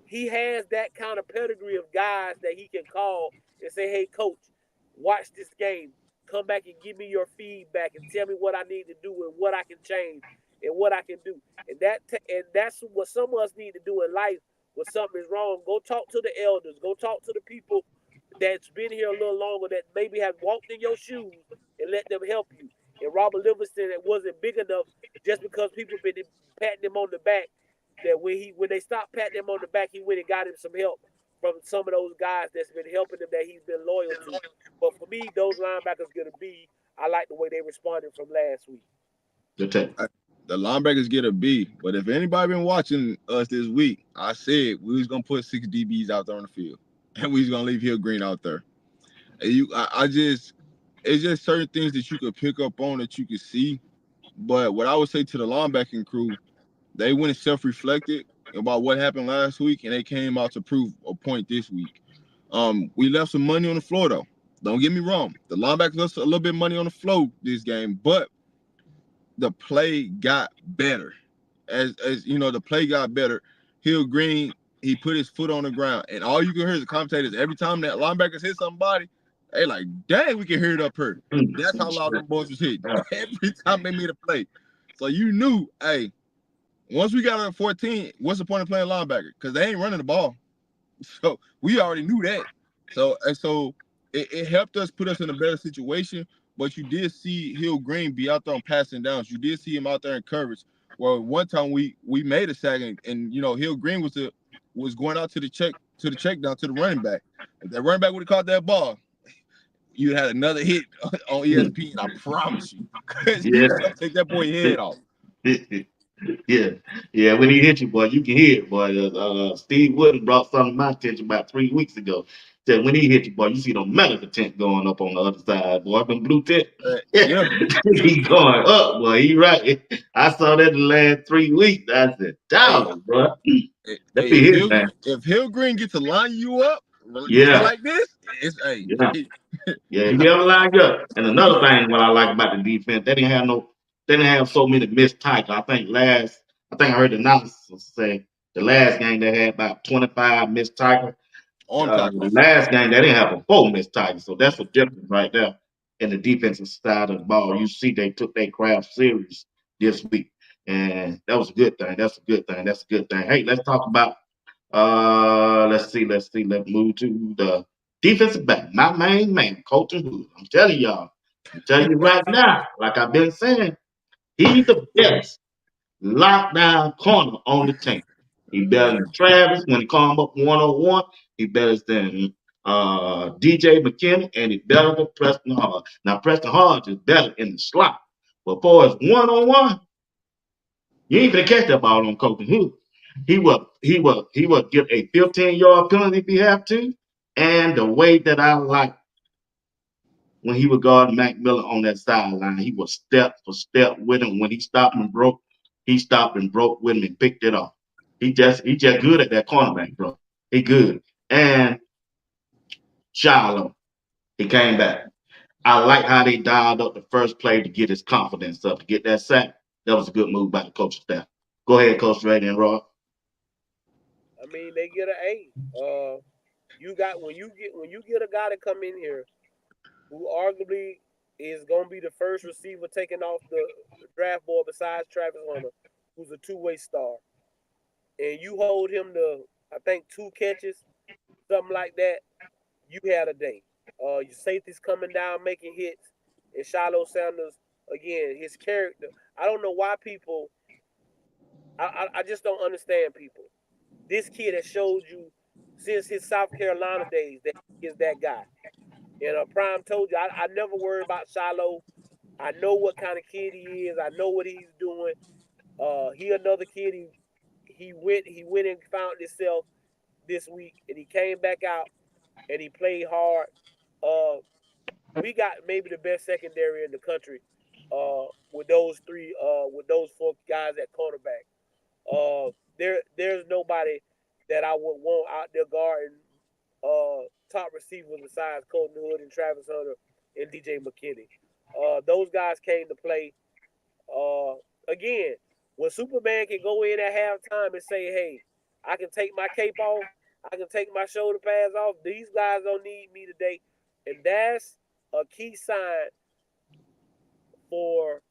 he has that kind of pedigree of guys that he can call and say, "Hey, coach, watch this game. Come back and give me your feedback and tell me what I need to do and what I can change and what I can do." And that's what some of us need to do in life when something is wrong. Go talk to the elders. Go talk to the people that's been here a little longer that maybe have walked in your shoes and let them help you. And Robert Livingston wasn't big enough just because people been patting him on the back that when they stopped patting him on the back, he went and got him some help from some of those guys that's been helping him that he's been loyal to. But for me, those linebackers gonna be. I like the way they responded from last week. Good take. The linebackers get a B, but if anybody been watching us this week, I said we was gonna put 6 DBs out there on the field, and we was gonna leave Hill Green out there. And it's just certain things that you could pick up on that you could see. But what I would say to the linebacking crew, they went and self-reflected about what happened last week, and they came out to prove a point this week. We left some money on the floor though. Don't get me wrong. The linebackers left a little bit of money on the floor this game, but the play got better. As you know, the play got better. Hill Green, he put his foot on the ground, and all you can hear is the commentators every time that linebackers hit somebody, they like, dang, we can hear it up here. That's how loud them boys was hitting every time they made a play. So you knew, hey, once we got on 14, what's the point of playing linebacker? Because they ain't running the ball. So we already knew that. So it helped us put us in a better situation. But you did see Hill Green be out there on passing downs. You did see him out there in coverage. Well, one time we made a sack, and you know Hill Green was going out to the check down to the running back. If that running back would have caught that ball, you had another hit on ESPN. I promise you, because he was trying to take that boy's head off. Yeah. When he hit you, boy, you can hear it, boy. Steve Wooden brought something to my attention about 3 weeks ago. Said when he hit you, boy, you see the metal tent going up on the other side, boy. Them blue tent, Yeah. he going up, boy. He right. I saw that the last 3 weeks. I said, Hey, dog, bro. hey, That be his man. if Hill Green gets to line you up just Yeah, like this, it's hey. yeah. Yeah, he be able to line up. And another thing what I like about the defense, they didn't have so many missed tackles. I think I heard the announcers say the last game they had about 25 missed tackles. Arm The tackles. last game they didn't have a 4 missed tackles. So that's a difference right there in the defensive side of the ball. You see they took their craft serious this week. And that was a good thing. That's a good thing. That's a good thing. Hey, let's talk about let's see. Let's move to the defensive back. My main man, Colton Hood. I'm telling y'all. I'm telling you right now, like I've been saying, he's the best lockdown corner on the team. He better than Travis when he come up 101. He better than DJ McKinney, and he better than Preston Hard. Now Preston Hard is better in the slot, but for his 1-on-1, you ain't gonna catch that ball on Colton Hood. He will get a 15-yard penalty if he have to. And the way that I like when he would guard Mac Miller on that sideline, he was step for step with him. When he stopped and broke, he stopped and broke with him and picked it off. He just good at that cornerback, bro. He good. And Shiloh, he came back. I like how they dialed up the first play to get his confidence up, to get that sack. That was a good move by the coaching staff. Go ahead, Coach Ray and Rob. I mean, they get an A. You got when you get a guy to come in here who arguably is going to be the first receiver taken off the draft board besides Travis Hunter, who's a two-way star, and you hold him to I think 2 catches, something like that. You had a day. Your safety's coming down making hits, and Shiloh Sanders again. His character. I don't know why people. I just don't understand people. This kid has showed you since his South Carolina days that he is that guy. And Prime told you, I never worry about Shiloh. I know what kind of kid he is. I know what he's doing. He another kid. He went and found himself this week, and he came back out and he played hard. Uh, we got maybe the best secondary in the country. With those 4 guys at cornerback. There's nobody that I would want out there guarding top receivers besides Colton Hood and Travis Hunter and DJ McKinney. Those guys came to play. Again, when Superman can go in at halftime and say, "Hey, I can take my cape off, I can take my shoulder pads off. These guys don't need me today," and that's a key sign for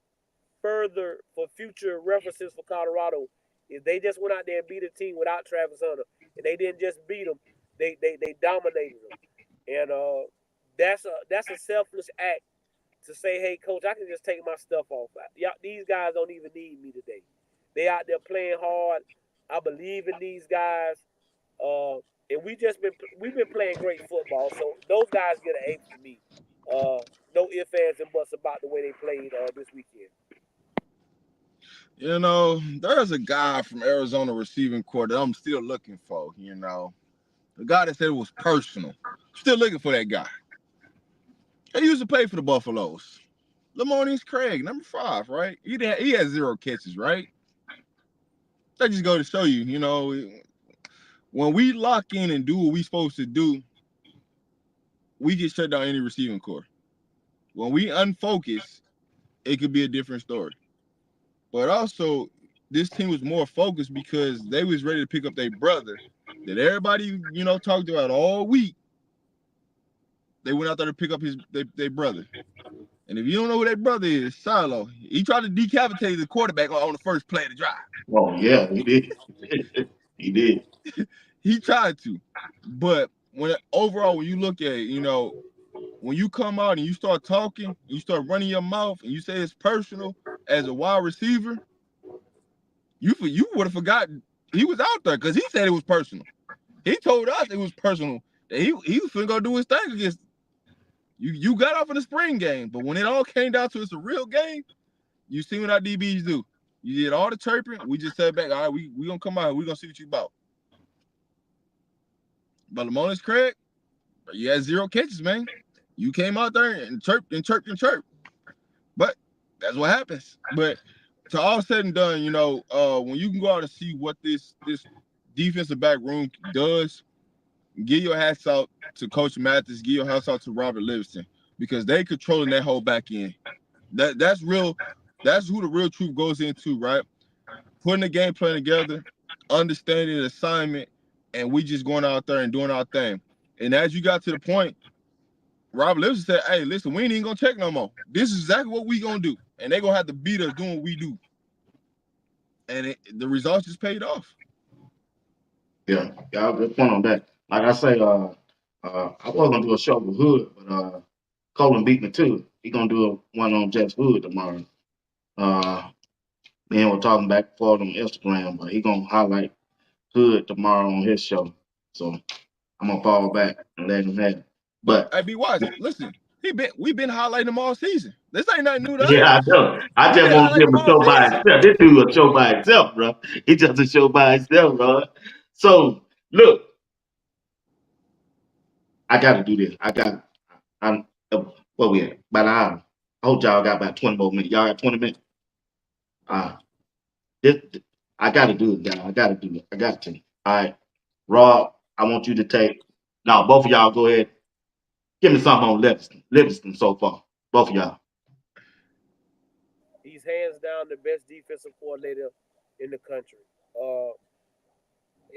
for future references for Colorado. If they just went out there and beat a team without Travis Hunter, and they didn't just beat them, they dominated them, and that's a selfless act to say, hey, coach, I can just take my stuff off. Y'all, these guys don't even need me today. They out there playing hard. I believe in these guys, and we've been playing great football. So those guys get an A for me. No ifs, ands, and buts about the way they played this weekend. You know, there's a guy from Arizona receiving corps that I'm still looking for. You know, the guy that said it was personal. Still looking for that guy. He used to play for the Buffaloes. Lamonius Craig, number 5, right? He had 0 catches, right? That just go to show you, you know, when we lock in and do what we supposed to do, we get shut down any receiving corps. When we unfocus, it could be a different story. but also this team was more focused because they was ready to pick up their brother that everybody, talked about all week. They went out there to pick up their brother. And if you don't know who that brother is, Shiloh, he tried to decapitate the quarterback on the first play of the drive. Oh yeah, he did. He did. He tried to. But when you look at it, when you come out and you start talking, you start running your mouth, and you say it's personal as a wide receiver, you would have forgotten he was out there because he said it was personal. He told us it was personal that he was finna go do his thing against you. You got off in the spring game, but when it all came down to it's a real game, you see what our DBs do. You did all the chirping. We just sat back. All right, we gonna come out. We gonna see what you about. But Lamonis Craig, you had 0 catches, man. You came out there and chirped and chirped and chirped. But that's what happens. But to all said and done, when you can go out and see what this defensive back room does, give your hats out to Coach Mathis, give your hats out to Robert Livingston, because they controlling that whole back end. That's real. That's who the real truth goes into, right? Putting the game plan together, understanding the assignment, and we just going out there and doing our thing. And as you got to the point, Robert Livingston said, "Hey, listen, we ain't even gonna check no more. This is exactly what we gonna do, and they gonna have to beat us doing what we do." And the results just paid off. Yeah, y'all good point on that. Like I say, I was gonna do a show with Hood, but Colin beat me too. He gonna do one on Jeff's Hood tomorrow. Me and we're talking back and forth on Instagram, but he gonna highlight Hood tomorrow on his show. So I'm gonna fall back and let him have it. But But hey, BWatts, listen, we've been highlighting him all season. This ain't nothing new to yeah, I us. know. I We've just been want to highlighting give him him a all show by season. himself. This dude a show by himself, bro. He just a show by himself, bro. So look, I gotta do this. I'm what we at? About an hour. I hope y'all got about 20 more minutes. Y'all got 20 minutes. Uh this I gotta do it, y'all. I gotta do it. I got to. All right. Rob, I want you to take now both of y'all go ahead. Give me something on Livingston. Livingston so far. Both of y'all. He's hands down the best defensive coordinator in the country. Uh,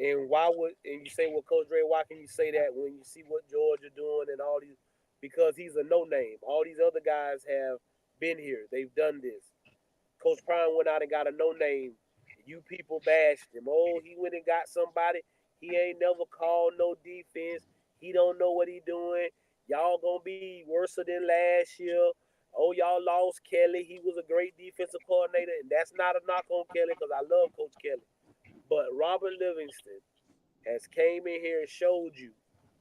and why would and you say, well, Coach Dre, why can you say that when you see what Georgia doing and all these? Because he's a no name. All these other guys have been here. They've done this. Coach Prime went out and got a no name. You people bashed him. Oh, he went and got somebody. He ain't never called no defense. He don't know what he doing. Y'all gonna be worse than last year. Oh, y'all lost Kelly. He was a great defensive coordinator, and that's not a knock on Kelly because I love Coach Kelly. But Robert Livingston has came in here and showed you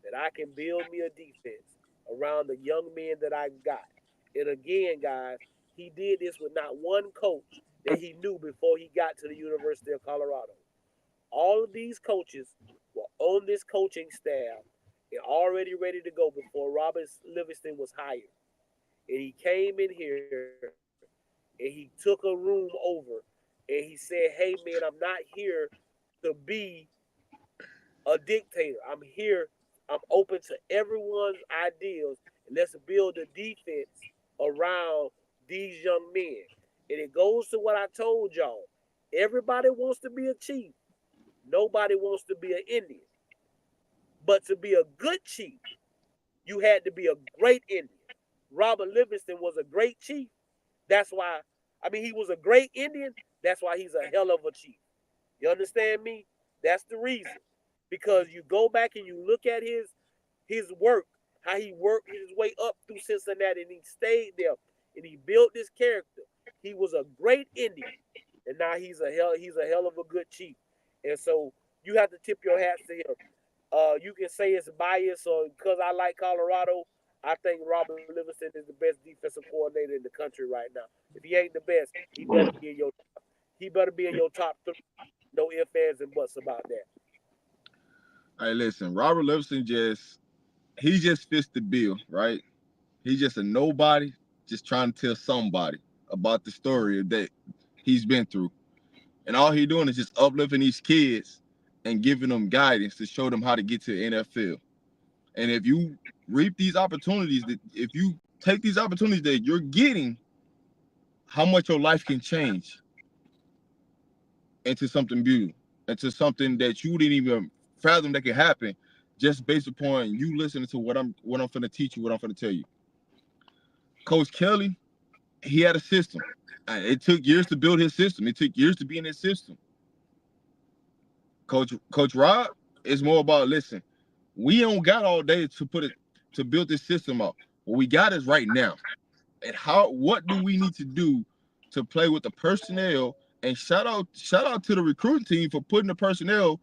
that I can build me a defense around the young men that I got. And again, guys, he did this with not one coach that he knew before he got to the University of Colorado. All of these coaches were on this coaching staff and already ready to go before Robert Livingston was hired. And he came in here and he took a room over and he said, hey, man, I'm not here to be a dictator. I'm here. I'm open to everyone's ideas, and let's build a defense around these young men. And it goes to what I told y'all. Everybody wants to be a chief. Nobody wants to be an Indian. But to be a good chief, you had to be a great Indian. Robert Livingston was a great chief. That's why, I mean, he was a great Indian. That's why he's a hell of a chief. You understand me? That's the reason. Because you go back and you look at his work, how he worked his way up through Cincinnati and he stayed there and he built this character. He was a great Indian. And now he's a hell of a good chief. And so you have to tip your hats to him. You can say it's bias or because I like Colorado, I think Robert Livingston is the best defensive coordinator in the country right now. If he ain't the best, he better be in your top three. No ifs, ands, and buts about that. Hey, listen, Robert Livingston he just fits the bill, right? He's just a nobody, just trying to tell somebody about the story that he's been through. And all he's doing is just uplifting these kids and giving them guidance to show them how to get to the NFL. And if you reap these opportunities, if you take these opportunities that you're getting, how much your life can change. into something beautiful, into something that you didn't even fathom that could happen, just based upon you listening to what I'm finna teach you, what I'm finna tell you. Coach Kelly, he had a system. It took years to build his system. It took years to be in his system. Coach Rob is more about, listen, we don't got all day to build this system up. What we got is right now. And what do we need to do to play with the personnel? And shout out to the recruiting team for putting the personnel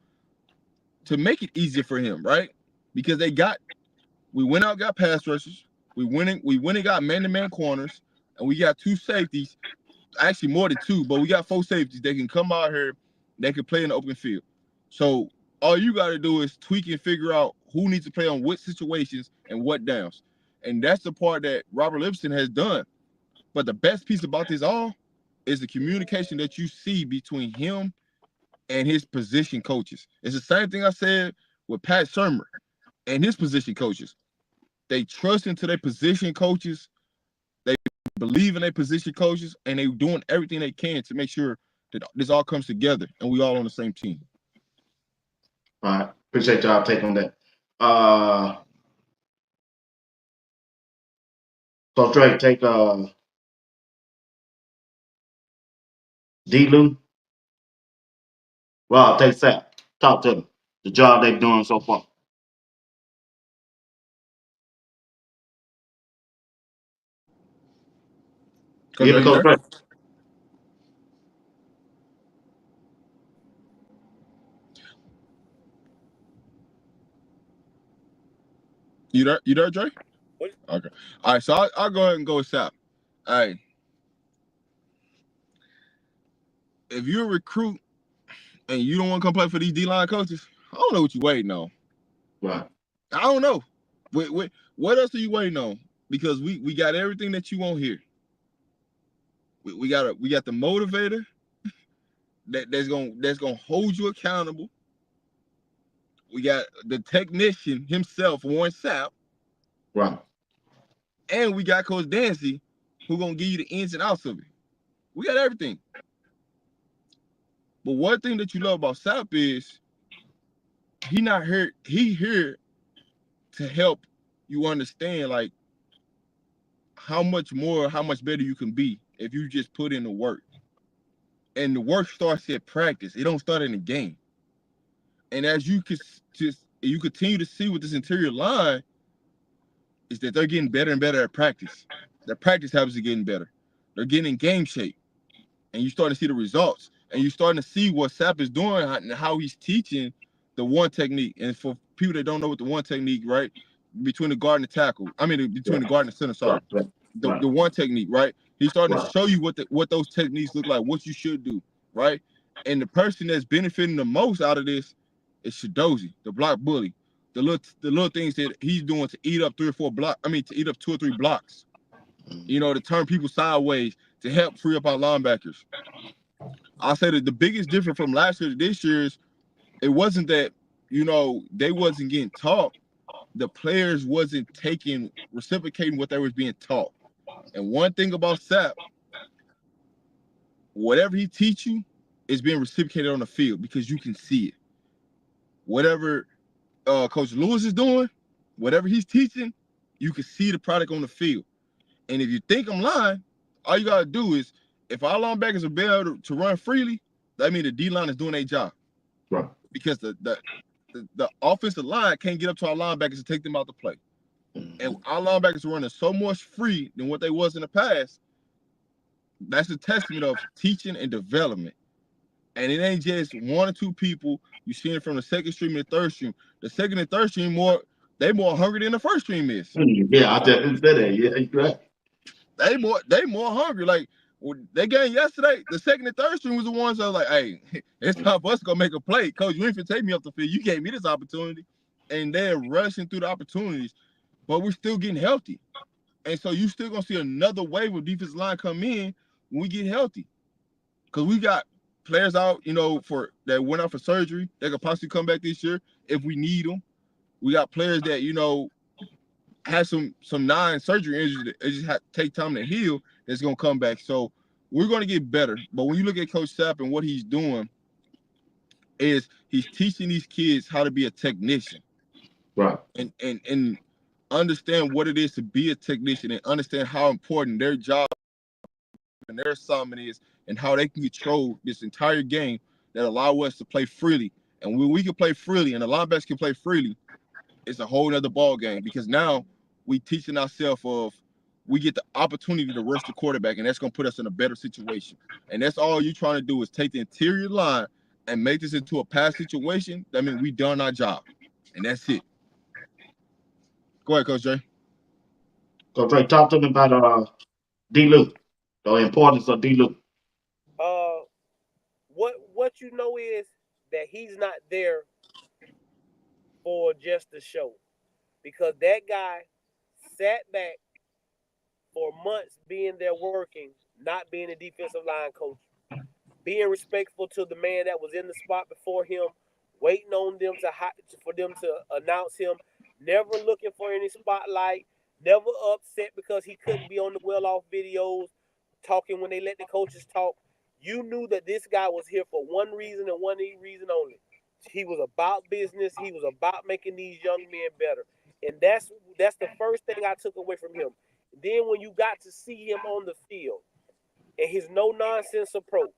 to make it easier for him, right? Because we went out, got pass rushers, we went and got man-to-man corners, and we got 2 safeties, actually more than 2, but we got 4 safeties. They can come out here, they can play in the open field. So all you got to do is tweak and figure out who needs to play on what situations and what downs. And that's the part that Robert Livingston has done. But the best piece about this all is the communication that you see between him and his position coaches. It's the same thing I said with Pat Shermer and his position coaches. They trust into their position coaches. They believe in their position coaches, and they're doing everything they can to make sure that this all comes together and we all on the same team. All right. Appreciate y'all take on that. So Drake, take D-Lou. Rob, take Sap. Talk to them. The job they're doing so far. Coach, are you Coach there? Drake. You there, Dre? What? Okay. All right, so I'll go ahead and go with Sap. All right. If you're a recruit and you don't want to come play for these D-line coaches, I don't know what you're waiting on. Right. I don't know. What else are you waiting on? Because we got everything that you want here. We got the motivator that's gonna hold you accountable. We got the technician himself, Warren Sapp, Right. and we got Coach Dancy, who gonna give you the ins and outs of it. We got everything. But one thing that you love about Sapp is he not here. He here to help you understand like how much better you can be if you just put in the work. And the work starts at practice. It don't start in the game. And as you continue to see with this interior line, is that they're getting better and better at practice. Their practice habits are getting better. They're getting in game shape. And you're starting to see the results. And you're starting to see what Sapp is doing and how he's teaching the one technique. And for people that don't know what the one technique, right? Between the guard and the tackle. Between the guard and the center, sorry. The one technique, right? He's starting to show you what those techniques look like, what you should do, right? And the person that's benefiting the most out of this is Shadozi, the block bully. The little things that he's doing to eat up 2 or 3 blocks. To turn people sideways to help free up our linebackers. I'll say that the biggest difference from last year to this year is it wasn't that, they wasn't getting taught. The players wasn't reciprocating what they was being taught. And one thing about Sapp, whatever he teach you is being reciprocated on the field because you can see it. Whatever Coach Lewis is doing, whatever he's teaching, you can see the product on the field. And if you think I'm lying, all you gotta do is, if our linebackers are able to run freely, that means the D-line is doing their job. Right. Because the offensive line can't get up to our linebackers to take them out the play. And our linebackers are running so much free than what they was in the past. That's a testament of teaching and development. And it ain't just 1 or 2 people. You see it from the second stream and the third stream. The second and third stream more hungry than the first stream is. Yeah, I just said that. Yeah, you're right. They more hungry. Like they game yesterday, the second and third stream was the ones that was like, hey, it's time for us to go make a play. Coach, you ain't finna take me up the field. You gave me this opportunity. And they're rushing through the opportunities, but we're still getting healthy. And so you still gonna see another wave of defensive line come in when we get healthy. Because we got players out, that went out for surgery that could possibly come back this year if we need them. We got players that, had some non-surgery injuries that just have to take time to heal that's gonna come back. So we're gonna get better. But when you look at Coach Sapp and what he's doing, is he's teaching these kids how to be a technician. Right. And understand what it is to be a technician and understand how important their job and their assignment is and how they can control this entire game that allow us to play freely. And when we can play freely and the linebackers can play freely, it's a whole nother ball game because now we teaching ourselves of we get the opportunity to rush the quarterback, and that's gonna put us in a better situation. And that's all you're trying to do is take the interior line and make this into a pass situation. That means we done our job, and that's it. Go ahead, Coach Jay. Coach Ray, talk to me about D-Luke, the importance of D-Luke. Uh, what you know is that he's not there for just the show, because that guy sat back for months being there working, not being a defensive line coach, being respectful to the man that was in the spot before him, waiting on them for them to announce him, never looking for any spotlight, never upset because he couldn't be on the well-off videos, talking when they let the coaches talk. You knew that this guy was here for one reason and one reason only. He was about business. He was about making these young men better. And that's the first thing I took away from him. Then when you got to see him on the field and his no-nonsense approach,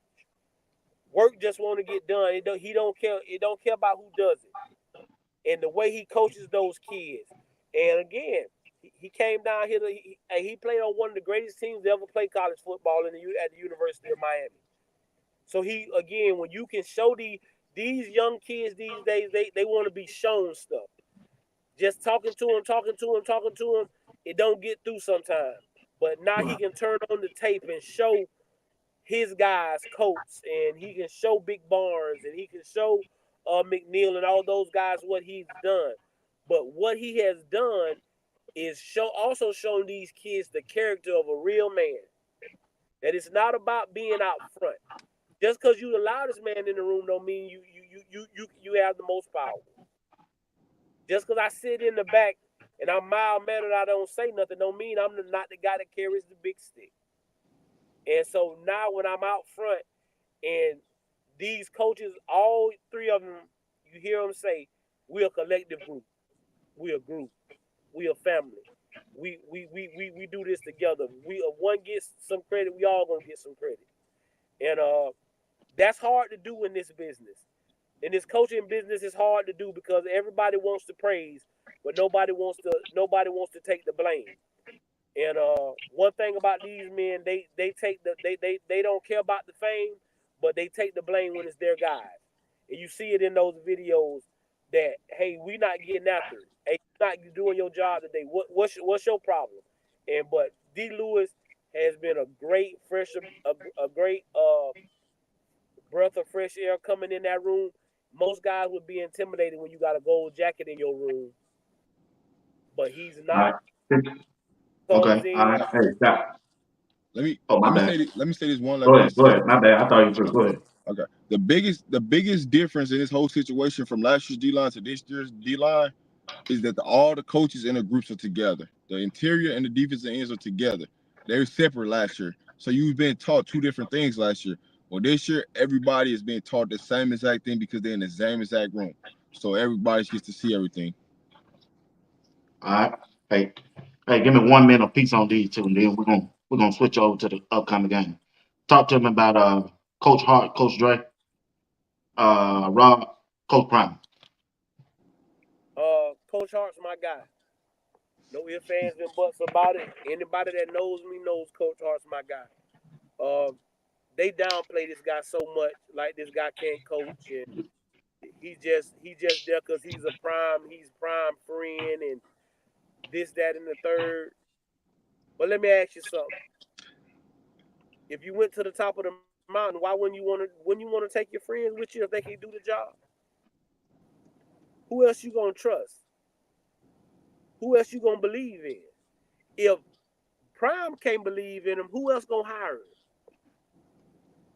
work just want to get done. He don't care. It don't care about who does it. And the way he coaches those kids. And again, he came down here. He played on one of the greatest teams to ever play college football at the University of Miami. So again, when you can show these young kids these days, they want to be shown stuff. Just talking to him, it don't get through sometimes. But now he can turn on the tape and show his guys, Coates, and he can show Big Barnes, and he can show McNeil and all those guys what he's done. But what he has done is also shown these kids the character of a real man. That it's not about being out front. Just because you're the loudest man in the room don't mean you have the most power. Just because I sit in the back and I'm mild-mannered, I don't say nothing, don't mean I'm not the guy that carries the big stick. And so now when I'm out front and these coaches, all three of them, you hear them say, we're a collective group. We're a group. We're a family. We do this together. If one gets some credit, we all gonna get some credit. And that's hard to do in this business. In this coaching business, it's hard to do because everybody wants to praise, but nobody wants to take the blame. And one thing about these men, they don't care about the fame, but they take the blame when it's their guys. And you see it in those videos that, hey, we not getting after it. Hey, you're not doing your job today. What's your problem? But D. Lewis has been a great breath of fresh air coming in that room. Most guys would be intimidated when you got a gold jacket in your room, but he's All not. right. Comes Okay. All in. right. Hey, stop. Let me Oh, let my me bad. say this, let me say this one last Go ahead. piece. Go ahead. My bad. I thought you were through. Go ahead. Okay. The biggest difference in this whole situation from last year's D line to this year's D line is that all the coaches in the groups are together. The interior and the defensive ends are together. They were separate last year. So you've been taught two different things last year. Well, this year, everybody is being taught the same exact thing because they're in the same exact room. So everybody gets to see everything. All right. Hey, give me 1 minute apiece on these two, and then we're gonna switch over to the upcoming game. Talk to me about Coach Hart, Coach Dre, Rob, Coach Prime. Coach Hart's my guy. No ifs, ands, and buts about it. Anybody that knows me knows Coach Hart's my guy. They downplay this guy so much, like this guy can't coach, and he's just there because he's prime friend, and this, that, and the third. But let me ask you something. If you went to the top of the mountain, why wouldn't you want to take your friends with you if they can do the job? Who else you gonna trust? Who else you gonna believe in? If Prime can't believe in him, who else gonna hire him?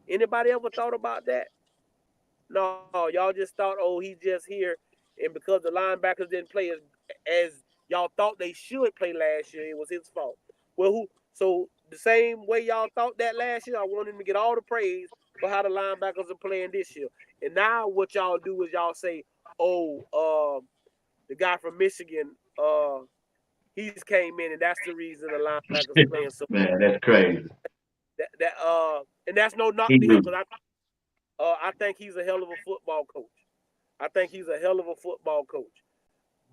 Anybody ever thought about that? No, y'all just thought, oh, he's just here, and because the linebackers didn't play as y'all thought they should play last year, it was his fault. Well, so the same way y'all thought that last year, I want him to get all the praise for how the linebackers are playing this year. And now what y'all do is y'all say, the guy from Michigan, he's came in, and that's the reason the linebackers playing so. Man, that's crazy. And that's no knock He to him do. because I think he's a hell of a football coach. I think he's a hell of a football coach.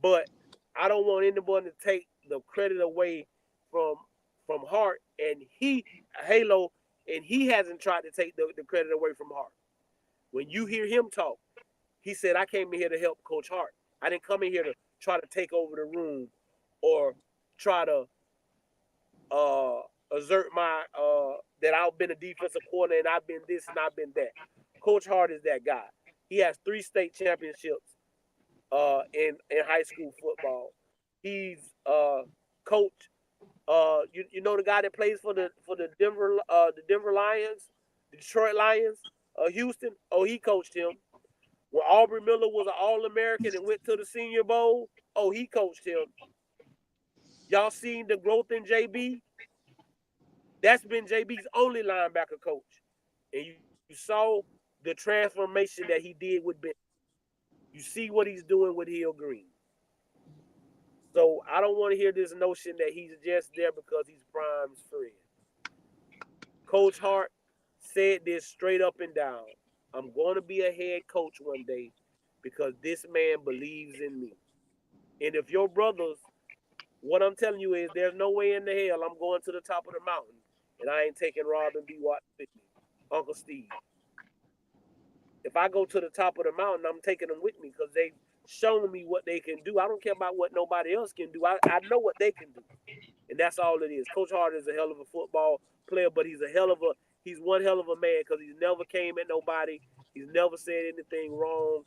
But I don't want anyone to take the credit away from Hart and Halo, and he hasn't tried to take the credit away from Hart. When you hear him talk, he said, I came in here to help Coach Hart. I didn't come in here to try to take over the room or try to assert my that I've been a defensive coordinator and I've been this and I've been that. Coach Hart is that guy. He has 3 state championships in high school football. He's coach. You know the guy that plays for the Denver Lions, the Detroit Lions, Houston. Oh, he coached him. When Aubrey Miller was an All-American and went to the Senior Bowl, oh, he coached him. Y'all seen the growth in JB? That's been JB's only linebacker coach. And you saw the transformation that he did with Ben. You see what he's doing with Hill Green. So I don't want to hear this notion that he's just there because he's Prime's friend. Coach Hart said this straight up and down. I'm going to be a head coach one day because this man believes in me. And if your brothers, what I'm telling you is there's no way in the hell I'm going to the top of the mountain and I ain't taking Rob and BWatts with me, Uncle Steve. If I go to the top of the mountain, I'm taking them with me because they've shown me what they can do. I don't care about what nobody else can do. I know what they can do. And that's all it is. Coach Hart is a hell of a football player, but he's one hell of a man because he's never came at nobody. He's never said anything wrong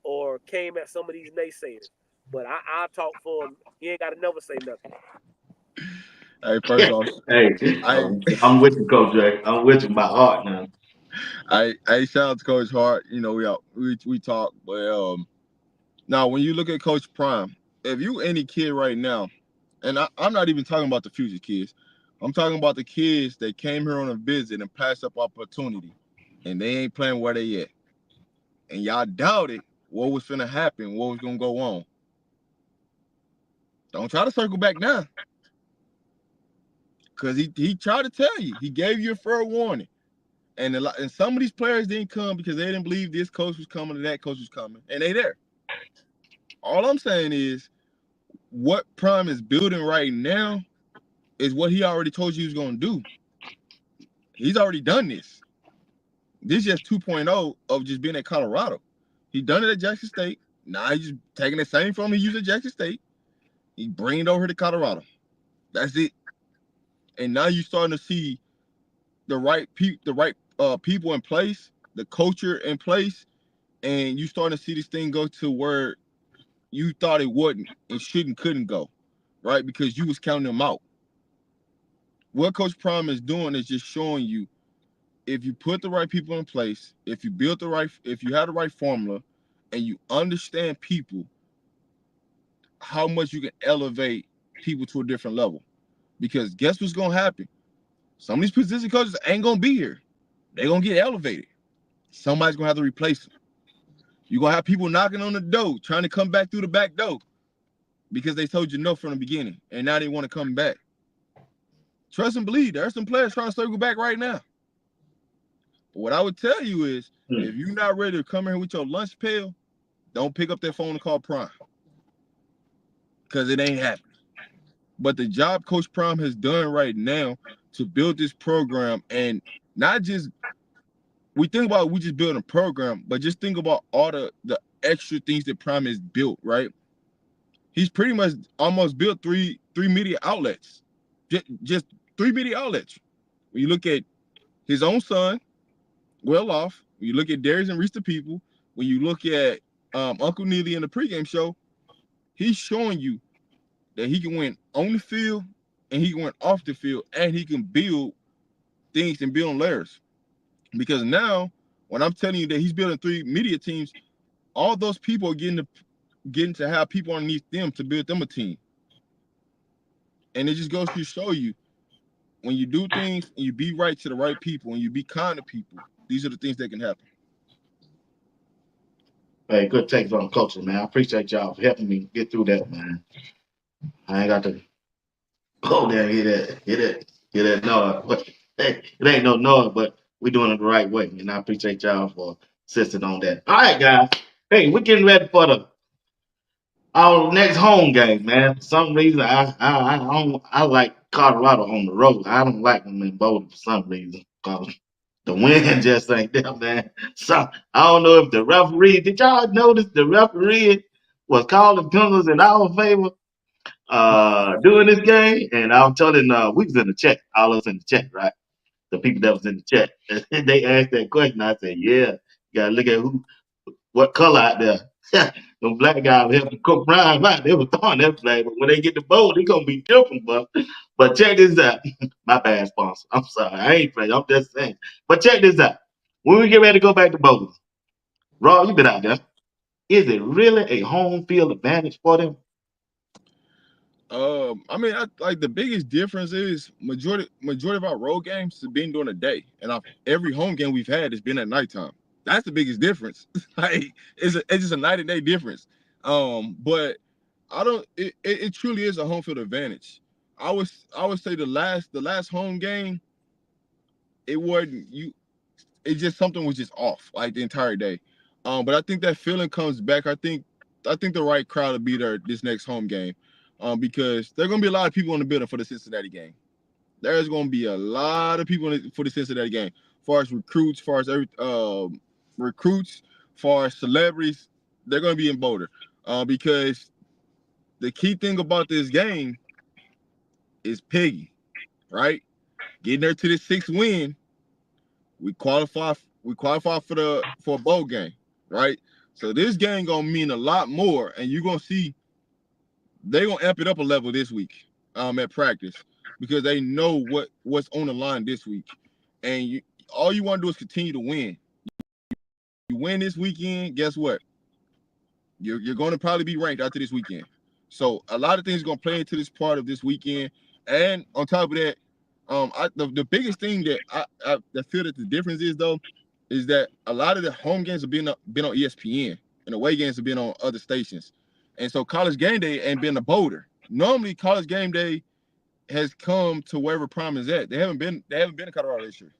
or came at some of these naysayers. But I'll talk for him. He ain't got to never say nothing. Hey, first off, Hey, I'm with you, Coach Drake. I'm with you by heart now. I shout out to Coach Hart. You know, we talk, but now when you look at Coach Prime, if you any kid right now, and I'm not even talking about the future kids, I'm talking about the kids that came here on a visit and passed up opportunity, and they ain't playing where they at, and y'all doubted what was finna happen, what was gonna go on. Don't try to circle back now, cause he tried to tell you, he gave you a fair warning. And some of these players didn't come because they didn't believe this coach was coming or that coach was coming, and they there. All I'm saying is, what Prime is building right now is what he already told you he was going to do. He's already done this. This is just 2.0 of just being at Colorado. He done it at Jackson State. Now he's just taking the same formula he used at Jackson State. He bringing it over to Colorado. That's it. And now you're starting to see the right people in place, the culture in place, and you starting to see this thing go to where you thought it wouldn't and couldn't go, right? Because you was counting them out. What Coach Prime is doing is just showing you, if you put the right people in place, if you have the right formula, and you understand people, how much you can elevate people to a different level. Because guess what's gonna happen? Some of these position coaches ain't gonna be here. They're gonna get elevated. Somebody's gonna have to replace them. You're gonna have people knocking on the door, trying to come back through the back door because they told you no from the beginning, and now they want to come back. Trust and believe. There are some players trying to circle back right now. But what I would tell you is, if you're not ready to come here with your lunch pail, don't pick up that phone and call Prime, because it ain't happening. But the job Coach Prime has done right now to build this program, and not just we just building a program, but just think about all the extra things that Prime has built, right? He's pretty much almost built three media outlets, just 3 media outlets. When you look at his own son, well off. When you look at Darius and Reach the People, when you look at Uncle Neely in the pregame show, he's showing you that he can win on the field and he can win off the field, and he can build things and build layers. Because now, when I'm telling you that he's building 3 media teams, all those people are getting to have people underneath them to build them a team. And it just goes to show you, when you do things and you be right to the right people and you be kind to people, these are the things that can happen. Hey, good takes on coaches, man. I appreciate y'all for helping me get through that, man. I ain't got to go there and hear that noise. But hey, it ain't no noise, but we're doing it the right way. And I appreciate y'all for insisting on that. All right, guys. Hey, we're getting ready for our next home game, man. For some reason, I like Colorado on the road. I don't like them in Boulder for some reason. Cause the wind just ain't there, man. So I don't know if the referee. Did y'all notice the referee was calling penalties in our favor doing this game? And I was telling we was in the chat, all of us in the chat, right? The people that was in the chat, and they asked that question. I said, yeah, you gotta look at what color out there. Them black guys help to cook Brian out. They were throwing that flag, but when they get the bowl, they gonna be different. But check this out. My bad sponsor. I'm sorry. I ain't playing. I'm just saying. But check this out. When we get ready to go back to bowling, Rob, you been out there. Is it really a home field advantage for them? I mean, like the biggest difference is majority of our road games have been during the day, and every home game we've had has been at nighttime. That's the biggest difference. Like it's just a night and day difference. But I don't. It truly is a home field advantage. I would say the last home game, it wasn't you. It just something was just off like the entire day. But I think that feeling comes back. I think the right crowd will be there this next home game, because there are gonna be a lot of people in the building for the Cincinnati game. There's gonna be a lot of people for the Cincinnati game, as far as recruits, recruits, far as celebrities, they're gonna be in Boulder, because the key thing about this game is Peggy, right? Getting there to the 6th win, we qualify for a bowl game, right? So this game gonna mean a lot more, and you're gonna see they're gonna amp it up a level this week at practice, because they know what's on the line this week. And all you want to do is continue to win. You win this weekend, guess what? You're going to probably be ranked after this weekend. So a lot of things are going to play into this part of this weekend. And on top of that, the biggest thing that I feel that the difference is, though, is that a lot of the home games have been on ESPN, and the away games have been on other stations. And so College Game Day ain't been a Boulder. Normally, College Game Day has come to wherever Prime is at. They haven't been to Colorado this year.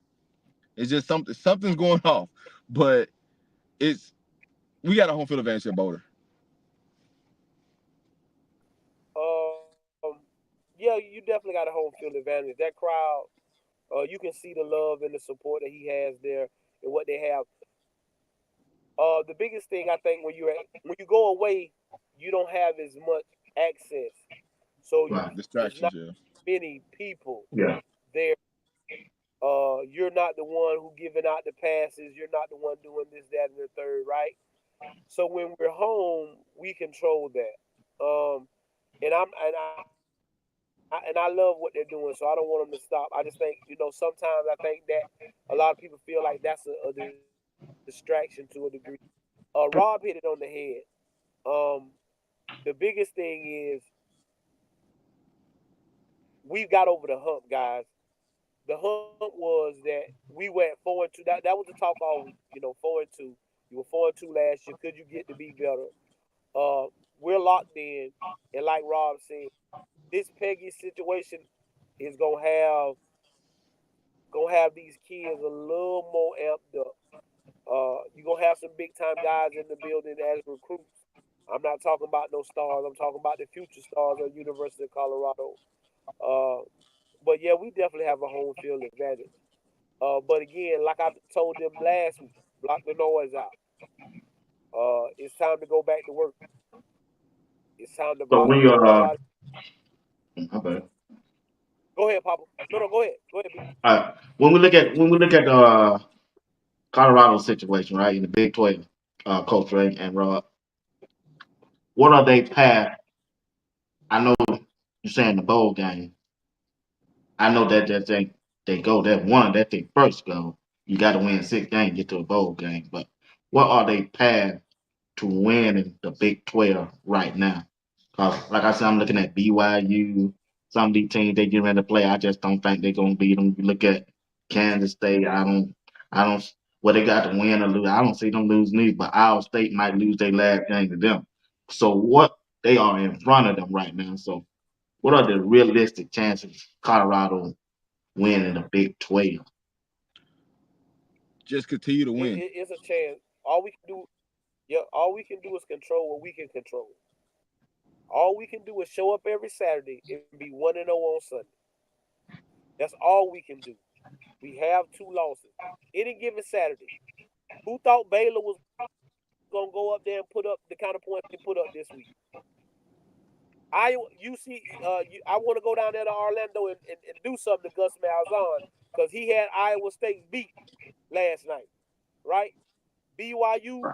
It's just something's going off. But we got a home field advantage at Boulder. Yeah, you definitely got a home field advantage. That crowd, you can see the love and the support that he has there and what they have. The biggest thing I think when you go away, you don't have as much access, so Right. it's not Distractions, yeah. many people Yeah. there. You're not the one who giving out the passes. You're not the one doing this, that, and the third, right? So when we're home, we control that. And I love what they're doing, so I don't want them to stop. I just think, sometimes I think that a lot of people feel like that's a distraction to a degree. Rob hit it on the head. Um, the biggest thing is we've got over the hump, guys. The hump was that we went 4-2. That was the talk all week. 4-2. You were 4-2 last year. Could you get to be better? We're locked in, and like Rob said, this Peggy situation is gonna have these kids a little more amped up. You're gonna have some big time guys in the building as recruits. I'm not talking about no stars. I'm talking about the future stars of University of Colorado. Uh, but yeah, we definitely have a home field advantage. But again, like I told them last week, block the noise out. It's time to go back to work. It's time to So block the we noise out. okay. Go ahead, Papa. No, go ahead. Go ahead, B. All right. When we look at Colorado situation, right, in the Big 12, Coach Ray and Rob, what are they past? I know you're saying the bowl game. I know that they go that one, that they first go. You got to win 6 games, get to a bowl game. But what are they past to win in the Big 12 right now? Because, like I said, I'm looking at BYU. Some of these teams they get ready to play. I just don't think they're gonna beat them. You look at Kansas State. I don't. Well, they got to win or lose. I don't see them losing either, but Iowa State might lose their last game to them. So what they are in front of them right now. So what are the realistic chances Colorado winning the Big 12? Just continue to win. It's a chance. All we can do, yeah, all we can do is control what we can control. All we can do is show up every Saturday and be 1-0 on Sunday. That's all we can do. We have 2 losses. Any given Saturday. Who thought Baylor was gonna go up there and put up the kind of points they put up this week? I want to go down there to Orlando and do something to Gus Malzahn because he had Iowa State beat last night, right? BYU,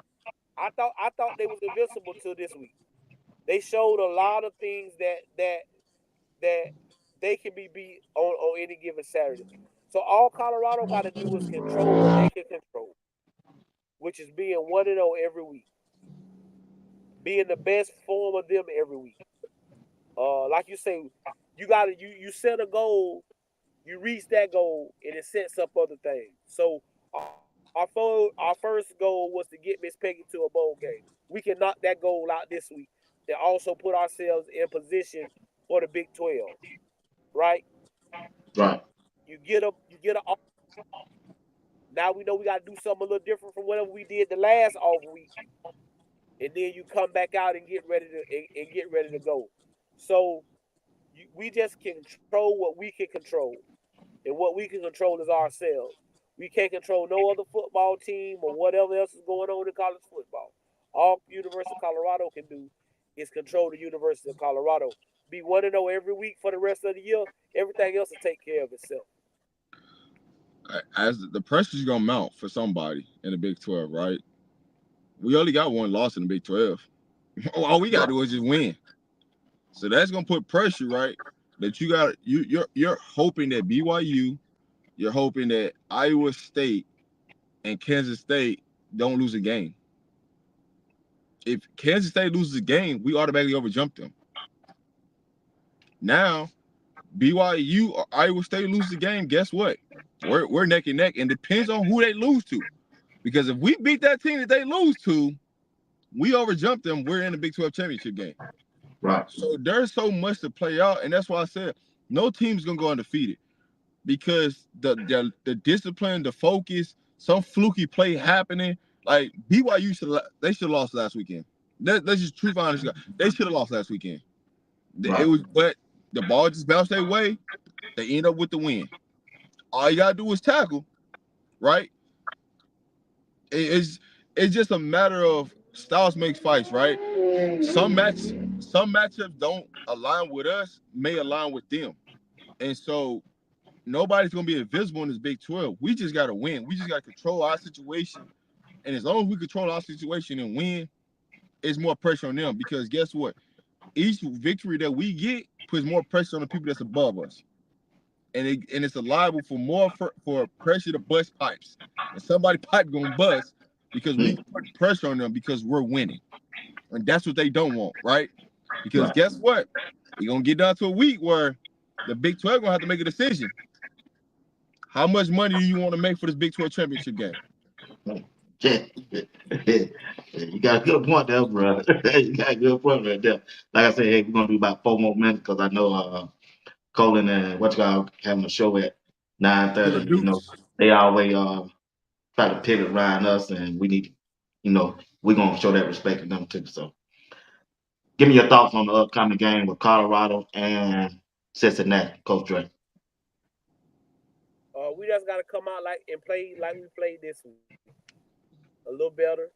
I thought they was invincible till this week. They showed a lot of things that they can be beat on any given Saturday. So all Colorado got to do is control what they can control, which is being 1-0 every week, being the best form of them every week. Like you say, you set a goal, you reach that goal, and it sets up other things. So our first goal was to get Miss Peggy to a bowl game. We can knock that goal out this week and also put ourselves in position for the Big 12, right? Right. You get a now we know we got to do something a little different from whatever we did the last off week, and then you come back out and get ready to go. So we just control what we can control, and what we can control is ourselves. We can't control no other football team or whatever else is going on in college football. All University of Colorado can do is control the University of Colorado. Be 1-0 every week for the rest of the year. Everything else will take care of itself. As the pressure's gonna mount for somebody in the Big 12, right? We only got one loss in the Big 12. All we gotta do is just win. So that's gonna put pressure, right? That you're hoping that BYU, you're hoping that Iowa State and Kansas State don't lose a game. If Kansas State loses a game, we automatically overjump them. Now, BYU or Iowa State loses a game, guess what? We're neck and neck, and depends on who they lose to. Because if we beat that team that they lose to, we overjump them. We're in the Big 12 championship game. Right. So there's so much to play out, and that's why I said no team's gonna go undefeated because the discipline, the focus, some fluky play happening. Like BYU should have lost last weekend. That's just truth, honest. They should have lost last weekend. Right. It was, but the ball just bounced their way. They end up with the win. All you gotta do is tackle, right? It's just a matter of styles makes fights, right? Some matchups don't align with us, may align with them. And so nobody's gonna be invisible in this Big 12. We just gotta win. We just gotta control our situation. And as long as we control our situation and win, it's more pressure on them. Because guess what? Each victory that we get puts more pressure on the people that's above us. And it's liable for more for pressure to bust pipes. And somebody pipe gonna bust because we put pressure on them because we're winning. And that's what they don't want, right? Because guess what? We're gonna get down to a week where the Big 12 gonna have to make a decision. How much money do you want to make for this Big 12 championship game? You got a good point there, bro. You got a good point right there. Like I said, hey, we're gonna do about 4 more minutes because I know Colin and what you got having a show at 9:30. You know, they always try to pivot around us, and we need, we're gonna show that respect to them too. So, give me your thoughts on the upcoming game with Colorado and Cincinnati, Coach Dre. We just got to come out and play like we played this week, a little better,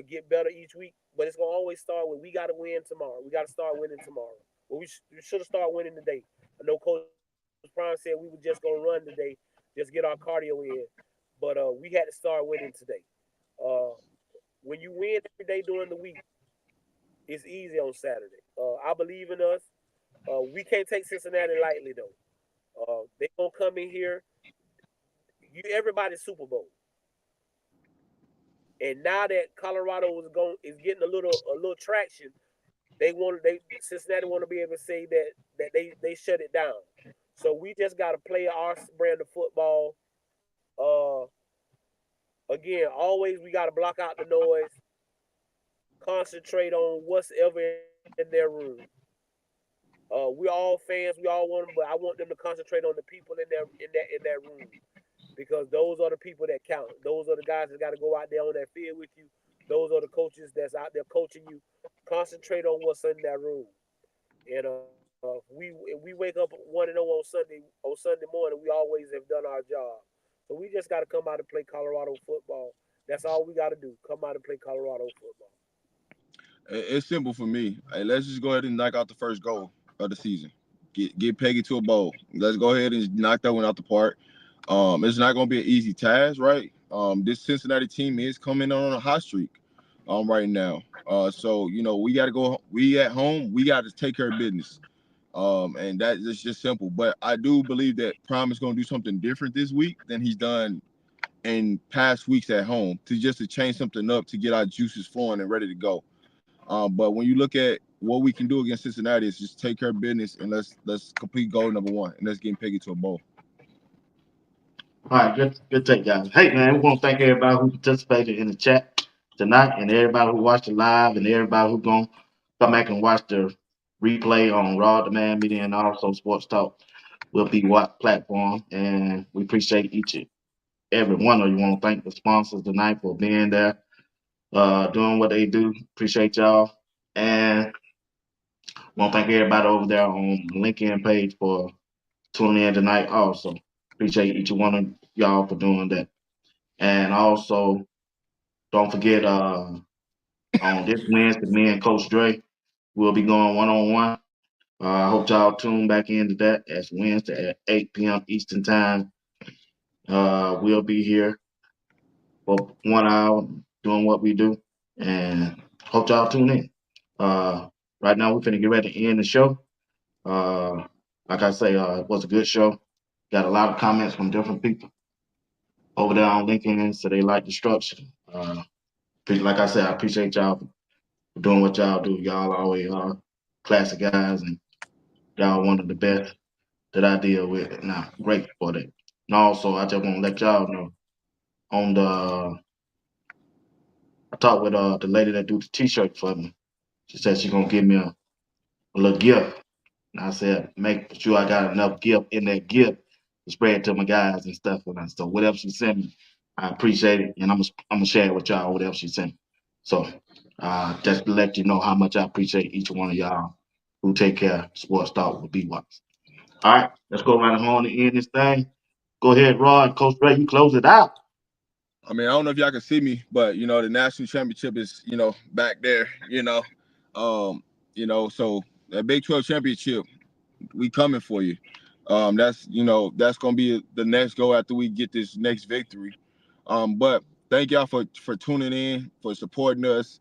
get better each week. But it's gonna always start with we got to win tomorrow. We got to start winning tomorrow. Well, we should have started winning today. I know Coach Prime said we were just gonna run today, just get our cardio in, but we had to start winning today. When you win every day during the week, it's easy on Saturday. I believe in us. We can't take Cincinnati lightly though. They gonna come in here. Everybody's Super Bowl. And now that Colorado is getting a little traction, Cincinnati want to be able to say that they shut it down. So we just got to play our brand of football again, always we got to block out the noise, concentrate on what's ever in their room. We all fans, we all want them, but I want them to concentrate on the people in that room, because those are the people that count. Those are the guys that got to go out there on that field with you. Those are the coaches that's out there coaching you. Concentrate on what's in that room. And we wake up 1-0 on Sunday morning. We always have done our job. So we just got to come out and play Colorado football. That's all we got to do. Come out and play Colorado football. It's simple for me. Hey, let's just go ahead and knock out the first goal of the season. Get Peggy to a bowl. Let's go ahead and knock that one out the park. It's not going to be an easy task, right? This Cincinnati team is coming on a hot streak right now. So, we got to go. We at home, we got to take care of business. And that is just simple. But I do believe that Prime is going to do something different this week than he's done in past weeks at home to change something up to get our juices flowing and ready to go. But when you look at what we can do against Cincinnati, is just take care of business and let's complete goal number one, and let's get Peggy to a bowl. All right, good take, guys. Hey, man, we want to thank everybody who participated in the chat tonight, and everybody who watched it live, and everybody who's going to come back and watch the replay on RobDaManMedia and also Sports Talk will be what platform. And we appreciate each and every one of you. Want to thank the sponsors tonight for being there, doing what they do. Appreciate y'all. And want to thank everybody over there on the LinkedIn page for tuning in tonight also. Appreciate each one of y'all for doing that. And also, don't forget on this Wednesday, me and Coach Dre will be going one-on-one. I hope y'all tune back into that. That's Wednesday at 8 p.m. Eastern Time. We'll be here for 1 hour doing what we do. And hope y'all tune in. Right now, we're going to get ready to end the show. Like I say, it was a good show. Got a lot of comments from different people over there on LinkedIn, so they like the structure. Like I said, I appreciate y'all for doing what y'all do. Y'all always are classic guys, and y'all one of the best that I deal with. And I'm grateful for that. And also, I just want to let y'all know I talked with the lady that do the T-shirt for me. She said she's gonna give me a little gift. And I said, make sure I got enough gift in that gift to spread to my guys and stuff. And so whatever she sent me, I appreciate it, and I'm gonna share it with y'all, whatever she sent me. So just to let you know how much I appreciate each one of y'all who take care of Sports Talk with BWatts. All right, let's go around the horn and end this thing. Go ahead, Rod. Coach Ray, you close it out. I mean, I don't know if y'all can see me, but the national championship is back there. So that Big 12 championship, we coming for you. That's gonna be the next go after we get this next victory. But thank y'all for tuning in, for supporting us.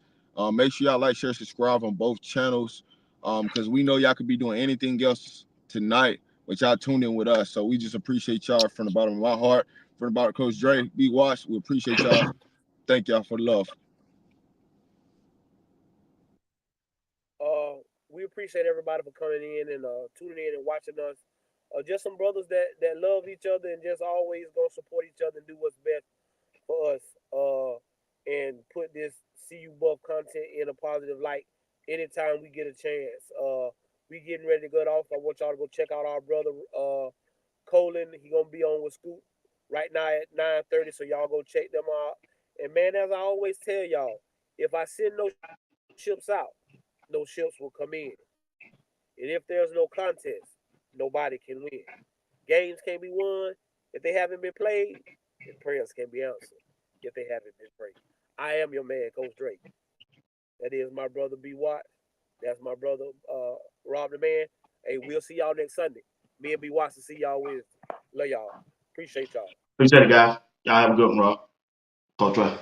Make sure y'all like, share, subscribe on both channels. Because we know y'all could be doing anything else tonight, but y'all tuned in with us. So we just appreciate y'all from the bottom of my heart, from the bottom of Coach Dre, BWatts. We appreciate y'all. Thank y'all for the love. We appreciate everybody for coming in and tuning in and watching us. Just some brothers that love each other and just always gonna support each other and do what's best for us. And put this CU Buff content in a positive light anytime we get a chance. We getting ready to get off. I want y'all to go check out our brother Colin. He gonna be on with Scoop right now at 9:30. So y'all go check them out. And man, as I always tell y'all, if I send no ships out, no ships will come in. And if there's no contest, nobody can win. Games can be won if they haven't been played, and prayers can be answered if they haven't been prayed. I am your man, Coach Drake. That is my brother BWatts. That's my brother Rob the Man. Hey, we'll see y'all next Sunday. Me and BWatts will see y'all Wednesday. Love y'all. Appreciate y'all. Appreciate it, guys. Y'all have a good one, Rob. Coach Ray.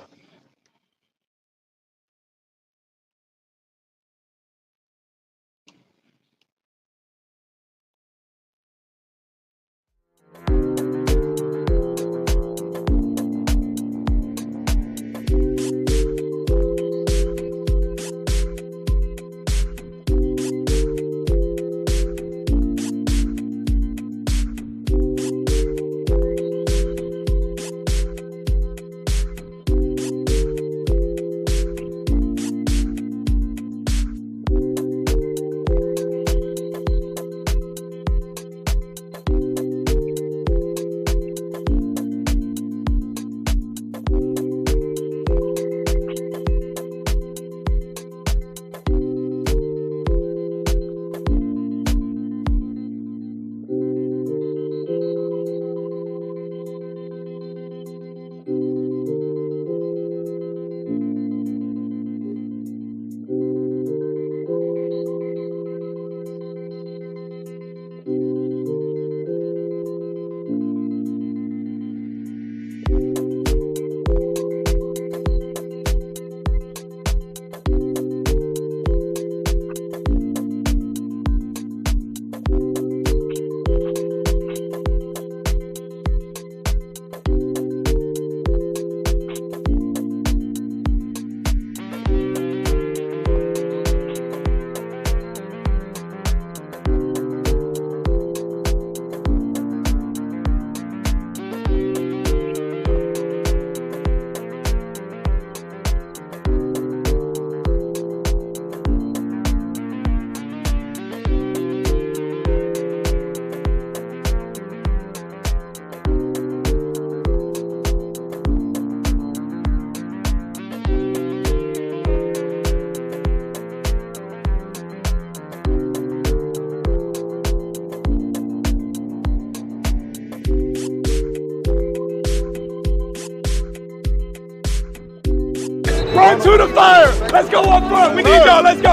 the fire. Let's go up front. We need y'all. Let's go.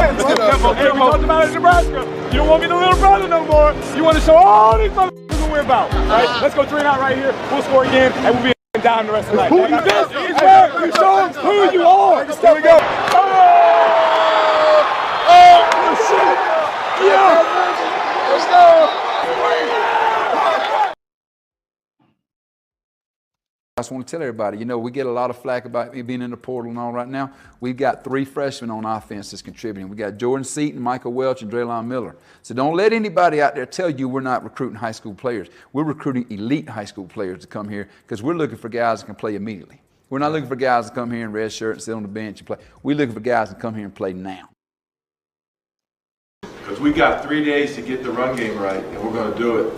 Hey, we talked about it in Nebraska. You don't want me the little brother no more. You want to show all these motherfuckers what we're about. All right, let's go 3 and out right here. We'll score again, and we'll be down the rest of the night. This is where you show them who you are. Here we go. Oh, shit. Yeah. Let's go. I just want to tell everybody, you know, we get a lot of flack about me being in the portal and all right now. We've got 3 freshmen on offense that's contributing. We got Jordan Seaton, Michael Welch, and Draylon Miller. So don't let anybody out there tell you we're not recruiting high school players. We're recruiting elite high school players to come here because we're looking for guys that can play immediately. We're not looking for guys to come here in red shirt and sit on the bench and play. We're looking for guys to come here and play now. Because we got 3 days to get the run game right, and we're going to do it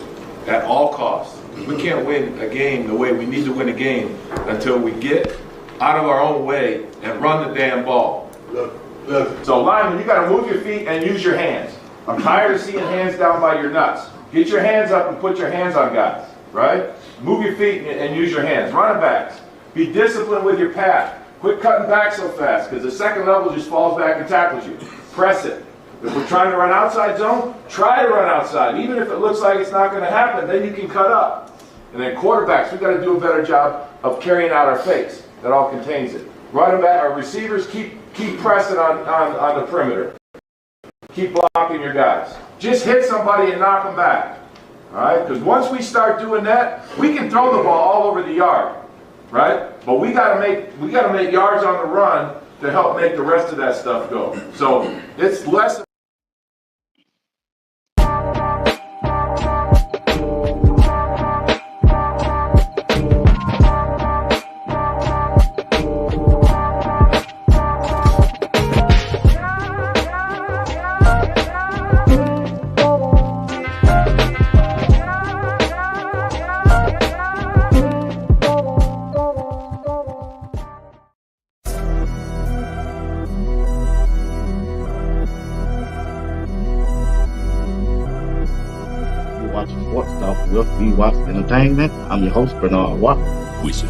at all costs. We can't win a game the way we need to win a game until we get out of our own way and run the damn ball. Look. So lineman, you got to move your feet and use your hands. I'm tired of seeing hands down by your nuts. Get your hands up and put your hands on guys, right? Move your feet and use your hands. Running backs, be disciplined with your pass. Quit cutting back so fast because the second level just falls back and tackles you. Press it. If we're trying to run outside zone, try to run outside. Even if it looks like it's not going to happen, then you can cut up. And then quarterbacks, we've got to do a better job of carrying out our fakes. That all contains it. Running back, our receivers, keep pressing on the perimeter. Keep blocking your guys. Just hit somebody and knock them back. All right? Because once we start doing that, we can throw the ball all over the yard. Right? But we got to make yards on the run to help make the rest of that stuff go. So it's less. Watch Sports Talk with BWatts Entertainment. I'm your host, Bernard Watt. Whistle.